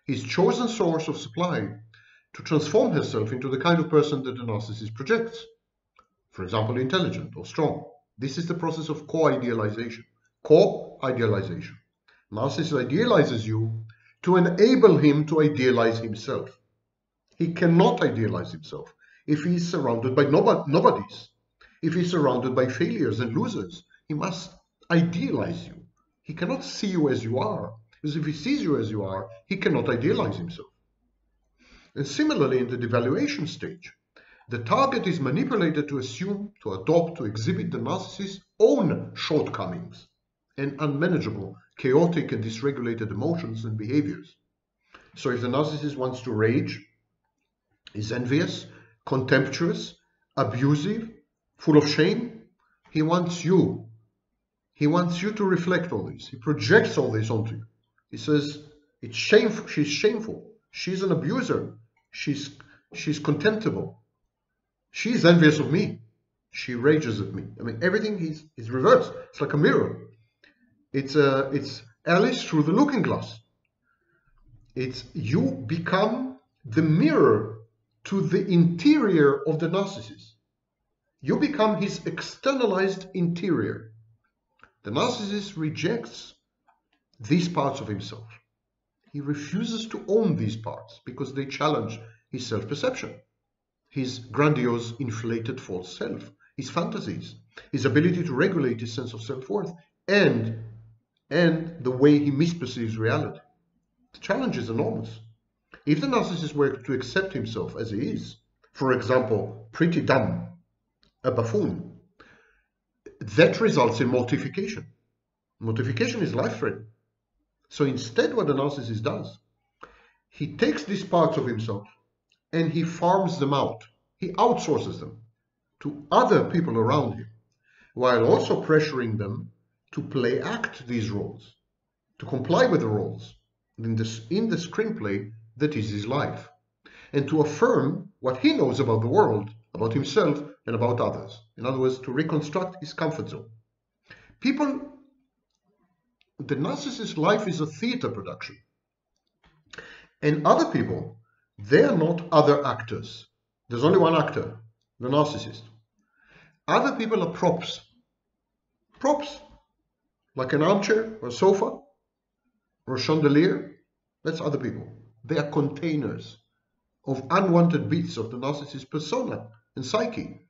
his chosen source of supply to transform herself into the kind of person that the narcissist projects. for example, intelligent or strong. This is the process of co-idealization. Co-idealization. Narcissist idealizes you to enable him to idealize himself. He cannot idealize himself if he is surrounded by nobodies. If he's surrounded by failures and losers, he must idealize you. He cannot see you as you are, because if he sees you as you are, he cannot idealize himself. And similarly, in the devaluation stage, the target is manipulated to assume, to adopt, to exhibit the narcissist's own shortcomings and unmanageable, chaotic, and dysregulated emotions and behaviors. So if the narcissist wants to rage, is envious, contemptuous, abusive, full of shame, he wants you. He wants you to reflect all this. He projects all this onto you. He says, it's shameful. She's shameful. She's an abuser. She's contemptible. She's envious of me. She rages at me. I mean, everything is reversed. It's like a mirror. It's Alice through the looking glass. It's you become the mirror to the interior of the narcissist. You become his externalized interior. The narcissist rejects these parts of himself. He refuses to own these parts because they challenge his self-perception, his grandiose, inflated false self, his fantasies, his ability to regulate his sense of self-worth, and the way he misperceives reality. The challenge is enormous. If the narcissist were to accept himself as he is, for example, pretty dumb, a buffoon, that results in mortification. Mortification is life-threatening. So instead, what the narcissist does, he takes these parts of himself and he farms them out. He outsources them to other people around him, while also pressuring them to act these roles, to comply with the roles in the screenplay that is his life, and to affirm what he knows about the world, about himself, and about others. In other words, to reconstruct his comfort zone. The narcissist's life is a theater production. And other people, they are not other actors. There's only one actor, the narcissist. Other people are props. Props, like an armchair or a sofa or a chandelier. That's other people. They are containers of unwanted bits of the narcissist's persona and psyche.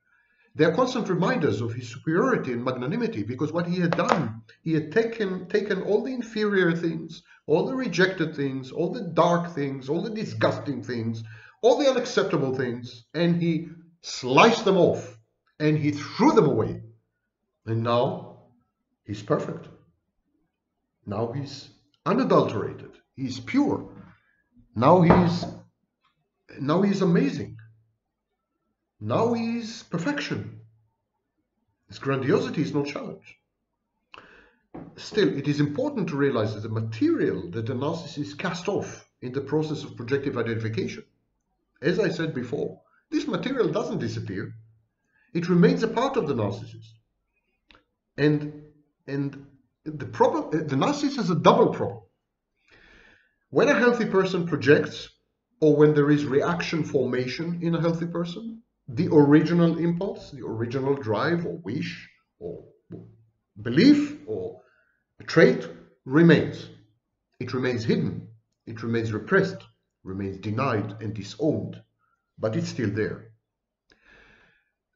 They are constant reminders of his superiority and magnanimity, because what he had done, he had taken all the inferior things, all the rejected things, all the dark things, all the disgusting things, all the unacceptable things, and he sliced them off and he threw them away. And now he's perfect. Now he's unadulterated. He's pure. Now he's amazing. Now he's perfection. His grandiosity is no challenge. Still, it is important to realize that the material that the narcissist cast off in the process of projective identification, as I said before, this material doesn't disappear. It remains a part of the narcissist. And the narcissist has a double problem. When a healthy person projects, or when there is reaction formation in a healthy person, the original impulse, the original drive or wish or belief or trait remains. It remains hidden. It remains repressed, remains denied and disowned, but it's still there.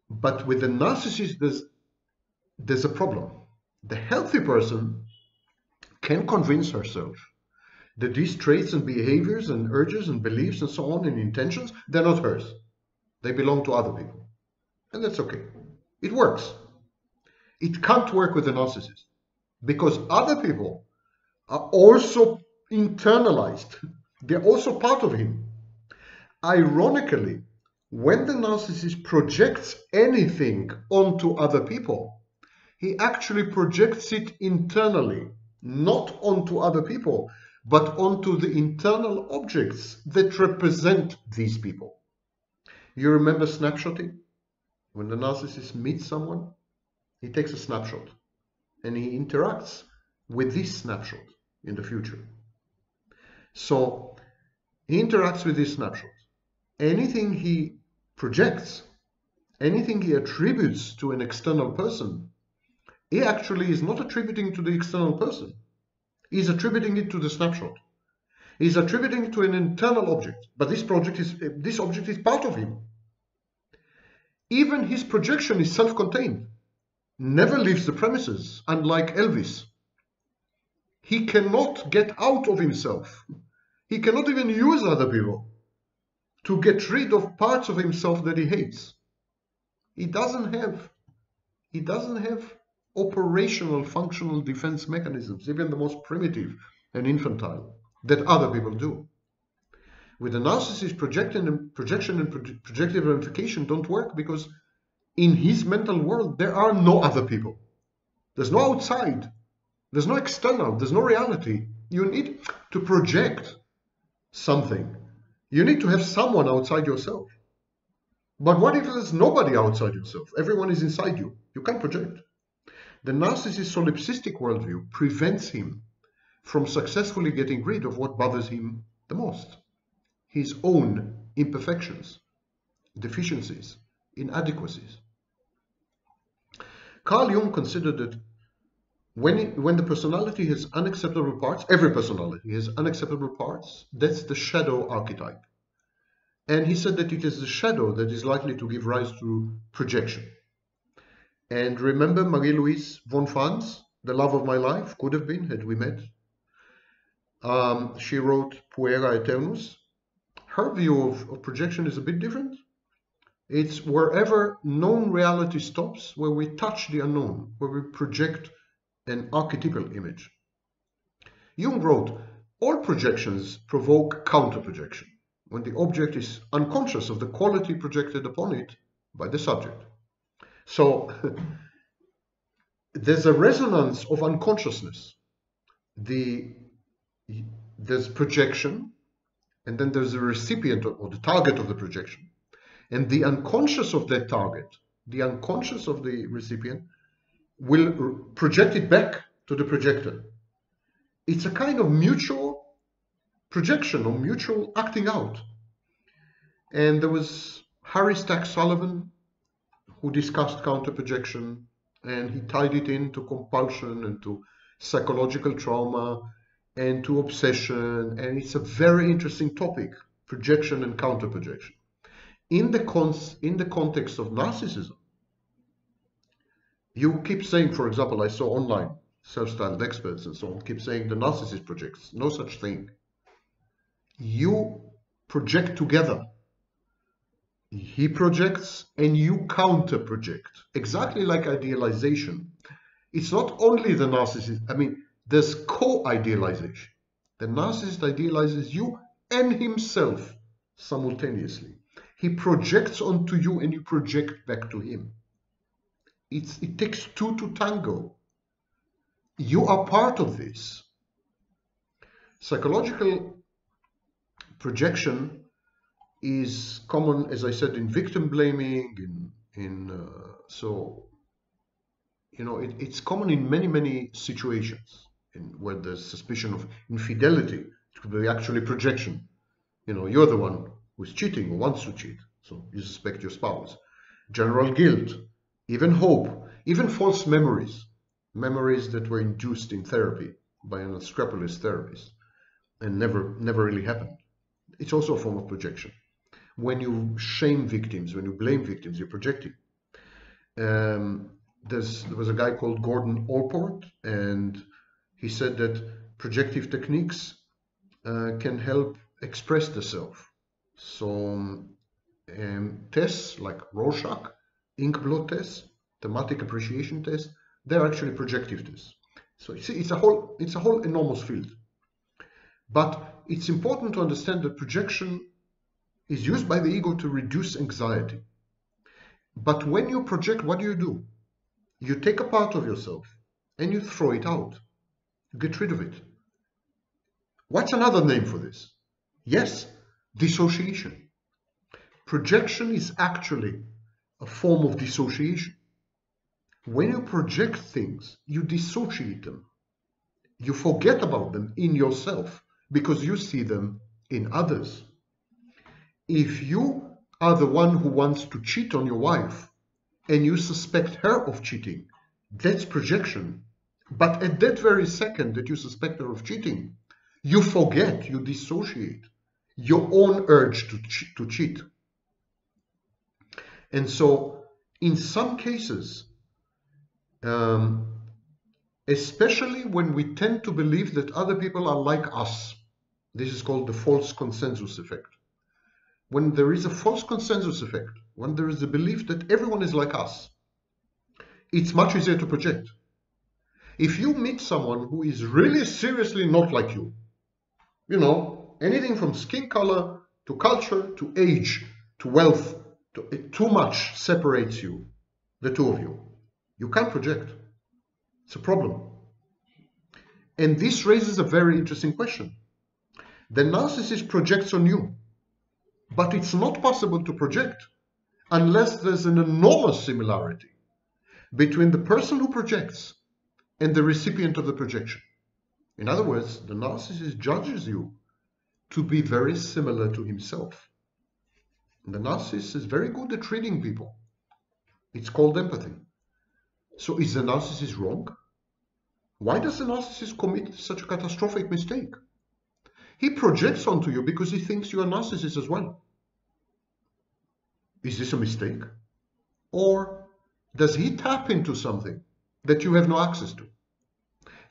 But with the narcissist, there's a problem. The healthy person can convince herself that these traits and behaviors and urges and beliefs and so on and intentions, they're not hers. They belong to other people. And that's okay. It works. It can't work with the narcissist because other people are also internalized. They're also part of him. Ironically, when the narcissist projects anything onto other people, he actually projects it internally, not onto other people, but onto the internal objects that represent these people. You remember snapshotting? When the narcissist meets someone, he takes a snapshot and he interacts with this snapshot in the future. So he interacts with this snapshot. Anything he projects anything he attributes to an external person, he actually is not attributing to the external person. He's attributing it to the snapshot. He's attributing it to an internal object, but this object is part of him. Even his projection is self-contained, never leaves the premises, unlike Elvis. He cannot get out of himself. He cannot even use other people to get rid of parts of himself that he hates. He doesn't have operational functional defense mechanisms, even the most primitive and infantile, that other people do. With a narcissist, projection and projective ramification don't work because in his mental world there are no other people. There's no outside. There's no external. There's no reality. You need to project something. You need to have someone outside yourself. But what if there's nobody outside yourself? Everyone is inside you. You can't project. The narcissist's solipsistic worldview prevents him from successfully getting rid of what bothers him the most: his own imperfections, deficiencies, inadequacies. Carl Jung considered that when the personality has unacceptable parts, every personality has unacceptable parts, that's the shadow archetype. And he said that it is the shadow that is likely to give rise to projection. And remember Marie-Louise von Franz, the love of my life, could have been, had we met. She wrote Puera Eternus. Her view of projection is a bit different. It's wherever known reality stops, where we touch the unknown, where we project an archetypal image. Jung wrote, all projections provoke counter-projection, when the object is unconscious of the quality projected upon it by the subject. So there's a resonance of unconsciousness. There's projection, and then there's a recipient or the target of the projection. And the unconscious of that target, the unconscious of the recipient, will project it back to the projector. It's a kind of mutual projection or mutual acting out. And there was Harry Stack Sullivan who discussed counter-projection, and he tied it into compulsion and to psychological trauma and to obsession, and it's a very interesting topic, projection and counter-projection. In the context of narcissism, you keep saying, for example, I saw online self-styled experts and so on keep saying the narcissist projects. No such thing. You project together. He projects and you counter-project, exactly like idealization. It's not only the narcissist, there's co-idealization. The narcissist idealizes you and himself simultaneously. He projects onto you and you project back to him. It takes two to tango. You are part of this. Psychological projection is common, as I said, in victim blaming, it's common in many situations where there's suspicion of infidelity. It could be actually projection. You're the one who's cheating or wants to cheat, so you suspect your spouse. General guilt, even hope, even false memories that were induced in therapy by an unscrupulous therapist and never really happened. It's also a form of projection. When you shame victims, when you blame victims, you're projecting. There was a guy called Gordon Allport, and he said that projective techniques can help express the self. So tests like Rorschach, ink blot tests, thematic appreciation tests, they're actually projective tests. So you see, it's a whole enormous field. But it's important to understand that projection is used by the ego to reduce anxiety. But when you project, what do? You take a part of yourself and you throw it out. You get rid of it. What's another name for this? Yes, dissociation. Projection is actually a form of dissociation. When you project things, you dissociate them. You forget about them in yourself because you see them in others. If you are the one who wants to cheat on your wife and you suspect her of cheating, that's projection. But at that very second that you suspect her of cheating, you forget, you dissociate your own urge to cheat. And so in some cases, especially when we tend to believe that other people are like us, this is called the false consensus effect. When there is a false consensus effect, when there is a belief that everyone is like us, it's much easier to project. If you meet someone who is really seriously not like you, anything from skin color to culture to age to wealth, too much separates you, the two of you. You can't project. It's a problem. And this raises a very interesting question. The narcissist projects on you, but it's not possible to project unless there's an enormous similarity between the person who projects and the recipient of the projection. In other words, the narcissist judges you to be very similar to himself. And the narcissist is very good at reading people. It's called empathy. So is the narcissist wrong? Why does the narcissist commit such a catastrophic mistake? He projects onto you because he thinks you are a narcissist as well. Is this a mistake? Or does he tap into something that you have no access to?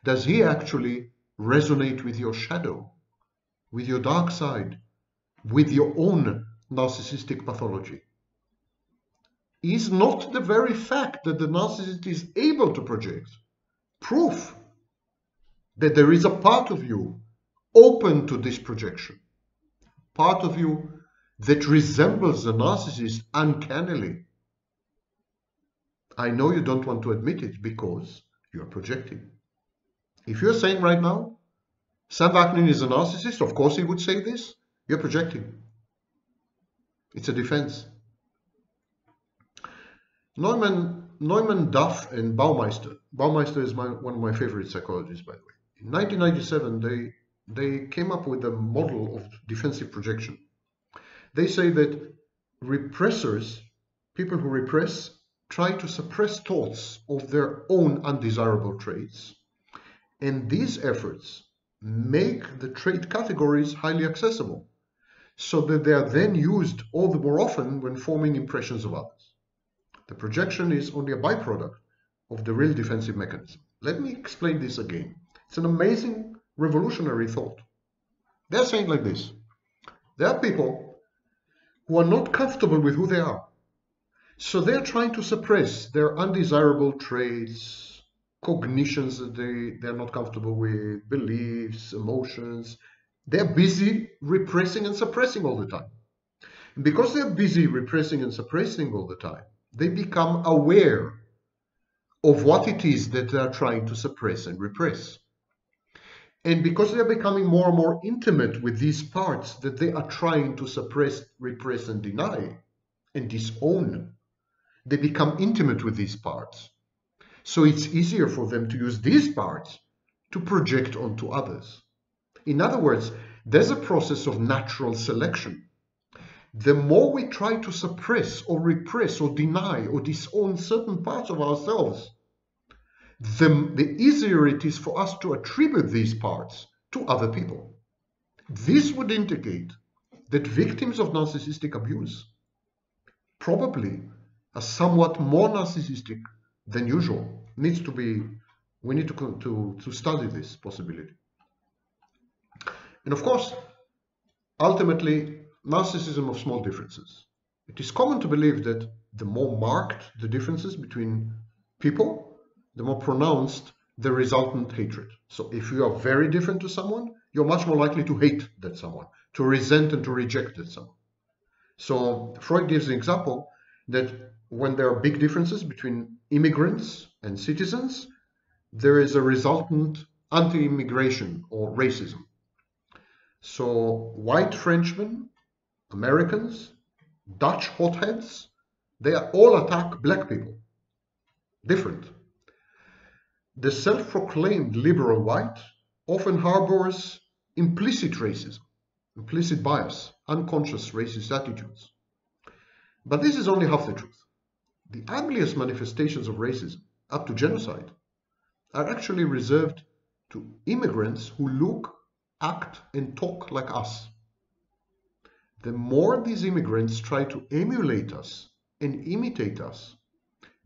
Does he actually resonate with your shadow, with your dark side, with your own narcissistic pathology? Is not the very fact that the narcissist is able to project proof that there is a part of you open to this projection, part of you that resembles the narcissist uncannily? I know you don't want to admit it because you're projecting. If you're saying right now, Sam Vaknin is a narcissist, of course he would say this, you're projecting. It's a defense. Neumann, Duff, and Baumeister. Baumeister is one of my favorite psychologists, by the way. In 1997, they came up with a model of defensive projection. They say that repressors, people who repress, try to suppress thoughts of their own undesirable traits, and these efforts make the trait categories highly accessible, so that they are then used all the more often when forming impressions of others. The projection is only a byproduct of the real defensive mechanism. Let me explain this again. It's an amazing, revolutionary thought. They're saying like this. There are people who are not comfortable with who they are. So they're trying to suppress their undesirable traits, cognitions that they're not comfortable with, beliefs, emotions. They're busy repressing and suppressing all the time. And because they're busy repressing and suppressing all the time, they become aware of what it is that they are trying to suppress and repress. And because they are becoming more and more intimate with these parts that they are trying to suppress, repress, and deny, and disown, they become intimate with these parts. So it's easier for them to use these parts to project onto others. In other words, there's a process of natural selection. The more we try to suppress or repress or deny or disown certain parts of ourselves, the easier it is for us to attribute these parts to other people. This would indicate that victims of narcissistic abuse probably are somewhat more narcissistic than usual. We need to study this possibility. And of course, ultimately, narcissism of small differences. It is common to believe that the more marked the differences between people, the more pronounced the resultant hatred. So if you are very different to someone, you're much more likely to hate that someone, to resent and to reject that someone. So Freud gives the example that when there are big differences between immigrants and citizens, there is a resultant anti-immigration or racism. So white Frenchmen, Americans, Dutch hotheads, they all attack black people. Different. The self-proclaimed liberal white often harbors implicit racism, implicit bias, unconscious racist attitudes. But this is only half the truth. The ugliest manifestations of racism, up to genocide, are actually reserved to immigrants who look, act, and talk like us. The more these immigrants try to emulate us and imitate us,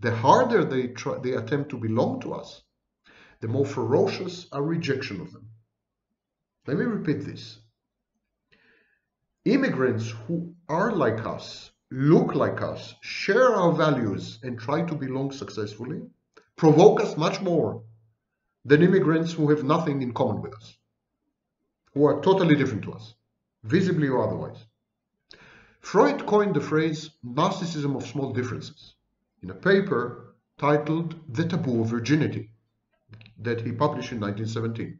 the harder they attempt to belong to us, the more ferocious our rejection of them. Let me repeat this. Immigrants who are like us, look like us, share our values, and try to belong successfully provoke us much more than immigrants who have nothing in common with us, who are totally different to us, visibly or otherwise. Freud coined the phrase narcissism of small differences in a paper titled The Taboo of Virginity that he published in 1917.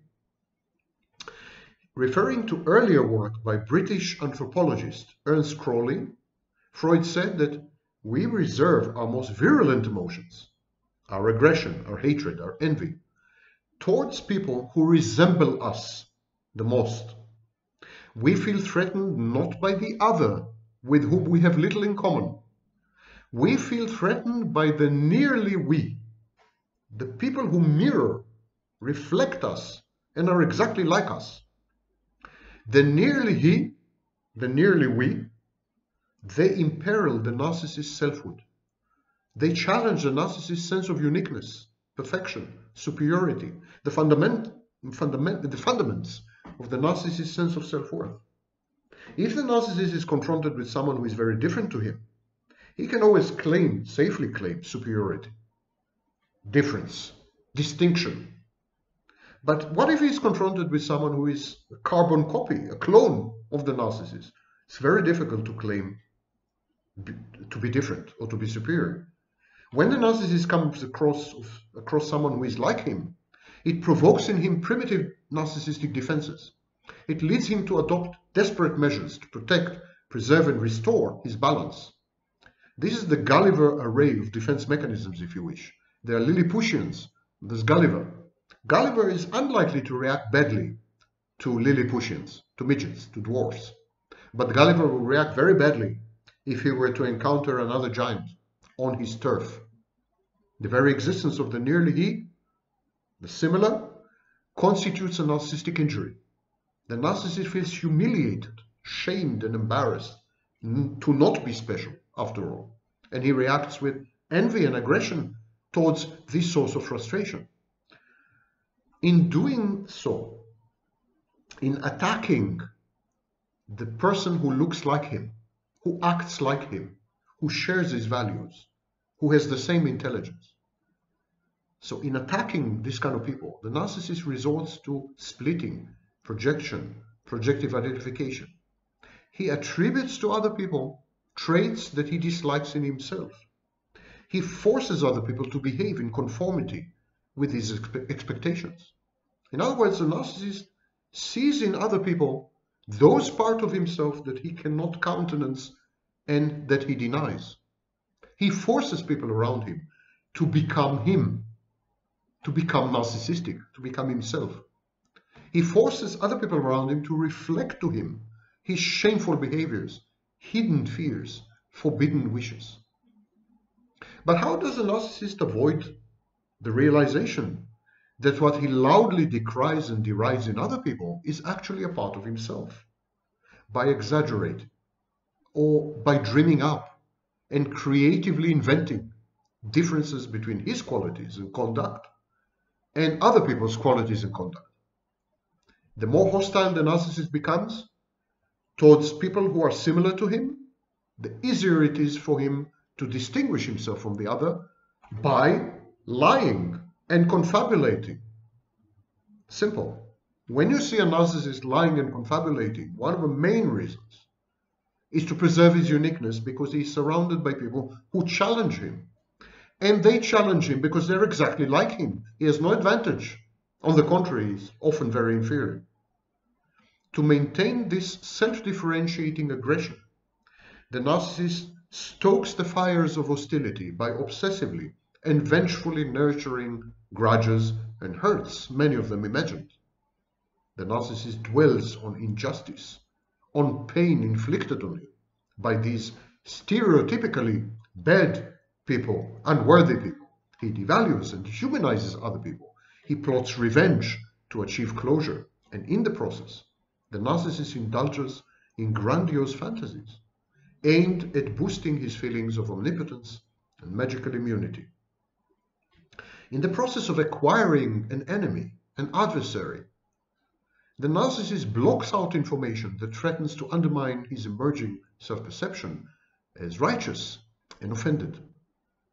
Referring to earlier work by British anthropologist Ernst Crowley, Freud said that we reserve our most virulent emotions, our aggression, our hatred, our envy, towards people who resemble us the most. We feel threatened not by the other, with whom we have little in common. We feel threatened by the nearly we, the people who mirror, reflect us, and are exactly like us. The nearly he, the nearly we, they imperil the narcissist's selfhood. They challenge the narcissist's sense of uniqueness, perfection, superiority, the fundaments of the narcissist's sense of self-worth. If the narcissist is confronted with someone who is very different to him, he can always safely claim superiority, difference, distinction. But what if he is confronted with someone who is a carbon copy, a clone of the narcissist? It's very difficult to claim to be different or to be superior. When the narcissist comes across someone who is like him, it provokes in him primitive narcissistic defenses. It leads him to adopt desperate measures to protect, preserve, and restore his balance. This is the Gulliver array of defense mechanisms, if you wish. There are Lilliputians, there's Gulliver. Gulliver is unlikely to react badly to Lilliputians, to midgets, to dwarfs. But Gulliver will react very badly if he were to encounter another giant on his turf. The very existence of the nearly he, the similar, constitutes a narcissistic injury. The narcissist feels humiliated, shamed, and embarrassed to not be special, after all, and he reacts with envy and aggression towards this source of frustration. In doing so, in attacking the person who looks like him, who acts like him, who shares his values, who has the same intelligence. So in attacking this kind of people, the narcissist resorts to splitting, projection, projective identification. He attributes to other people traits that he dislikes in himself. He forces other people to behave in conformity with his expectations. In other words, the narcissist sees in other people those parts of himself that he cannot countenance and that he denies. He forces people around him to become him, to become narcissistic, to become himself. He forces other people around him to reflect to him his shameful behaviors, hidden fears, forbidden wishes. But how does a narcissist avoid the realization that what he loudly decries and derides in other people is actually a part of himself? By exaggerating, or by dreaming up and creatively inventing differences between his qualities and conduct and other people's qualities and conduct. The more hostile the narcissist becomes towards people who are similar to him, the easier it is for him to distinguish himself from the other by lying and confabulating. Simple. When you see a narcissist lying and confabulating, one of the main reasons is to preserve his uniqueness, because he's surrounded by people who challenge him. And they challenge him because they're exactly like him. He has no advantage. On the contrary, he's often very inferior. To maintain this self-differentiating aggression, the narcissist stokes the fires of hostility by obsessively and vengefully nurturing grudges and hurts, many of them imagined. The narcissist dwells on injustice, on pain inflicted on him by these stereotypically bad people, unworthy people. He devalues and dehumanizes other people. He plots revenge to achieve closure, and in the process, the narcissist indulges in grandiose fantasies aimed at boosting his feelings of omnipotence and magical immunity. In the process of acquiring an enemy, an adversary, the narcissist blocks out information that threatens to undermine his emerging self-perception as righteous and offended.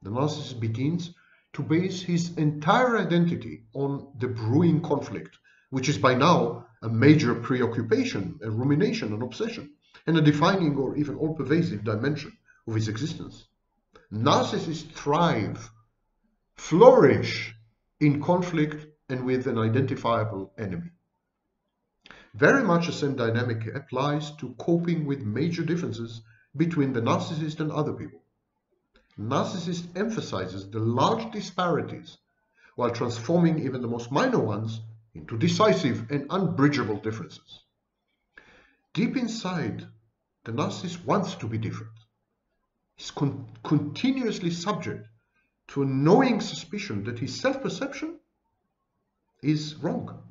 The narcissist begins to base his entire identity on the brewing conflict, which is by now a major preoccupation, a rumination, an obsession, and a defining or even all-pervasive dimension of his existence. Narcissists thrive, flourish in conflict and with an identifiable enemy. Very much the same dynamic applies to coping with major differences between the narcissist and other people. Narcissist emphasizes the large disparities while transforming even the most minor ones into decisive and unbridgeable differences. Deep inside, the narcissist wants to be different. He's continuously subject to a knowing suspicion that his self-perception is wrong,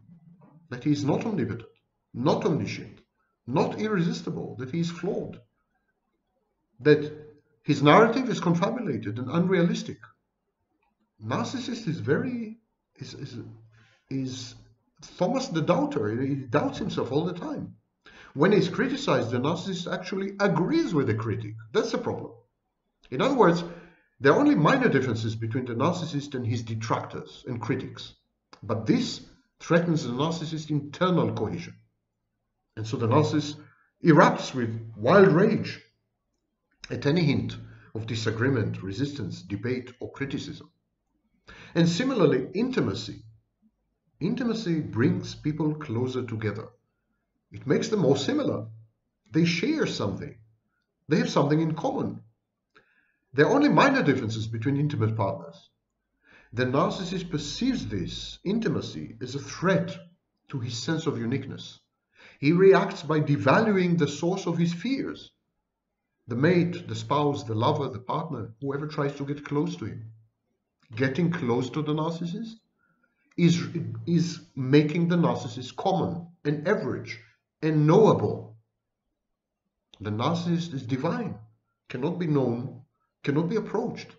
that he is not omnipotent, not omniscient, not irresistible, that he is flawed, that his narrative is confabulated and unrealistic. Narcissist is Thomas the Doubter. He doubts himself all the time. When he's criticized, the narcissist actually agrees with the critic. That's the problem. In other words, there are only minor differences between the narcissist and his detractors and critics. But this threatens the narcissist's internal cohesion. And so the narcissist erupts with wild rage at any hint of disagreement, resistance, debate, or criticism. And similarly, intimacy. Intimacy brings people closer together. It makes them more similar. They share something. They have something in common. There are only minor differences between intimate partners. The narcissist perceives this intimacy as a threat to his sense of uniqueness. He reacts by devaluing the source of his fears. The mate, the spouse, the lover, the partner, whoever tries to get close to him. Getting close to the narcissist is making the narcissist common and average and knowable. The narcissist is divine, cannot be known, cannot be approached.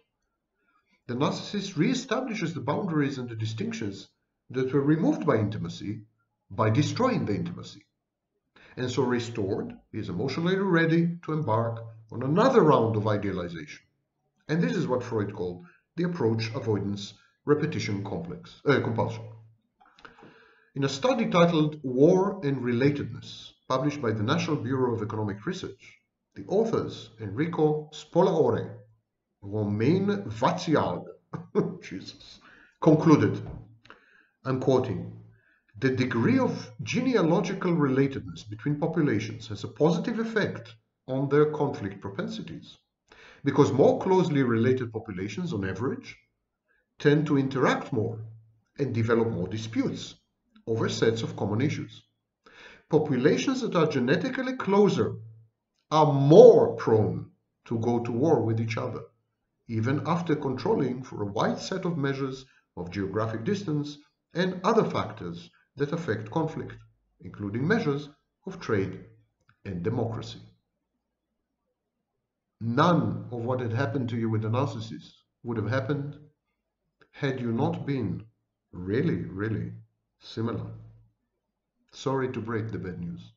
The narcissist reestablishes the boundaries and the distinctions that were removed by intimacy by destroying the intimacy. And so restored, he is emotionally ready to embark on another round of idealization. And this is what Freud called the approach avoidance repetition compulsion. In a study titled War and Relatedness, published by the National Bureau of Economic Research, the authors Enrico Spolaore, Romain Vatsiag, Jesus, concluded, I'm quoting, the degree of genealogical relatedness between populations has a positive effect on their conflict propensities, because more closely related populations, on average, tend to interact more and develop more disputes over sets of common issues. Populations that are genetically closer are more prone to go to war with each other, even after controlling for a wide set of measures of geographic distance and other factors that affect conflict, including measures of trade and democracy. None of what had happened to you with the narcissist would have happened had you not been really, really similar. Sorry to break the bad news.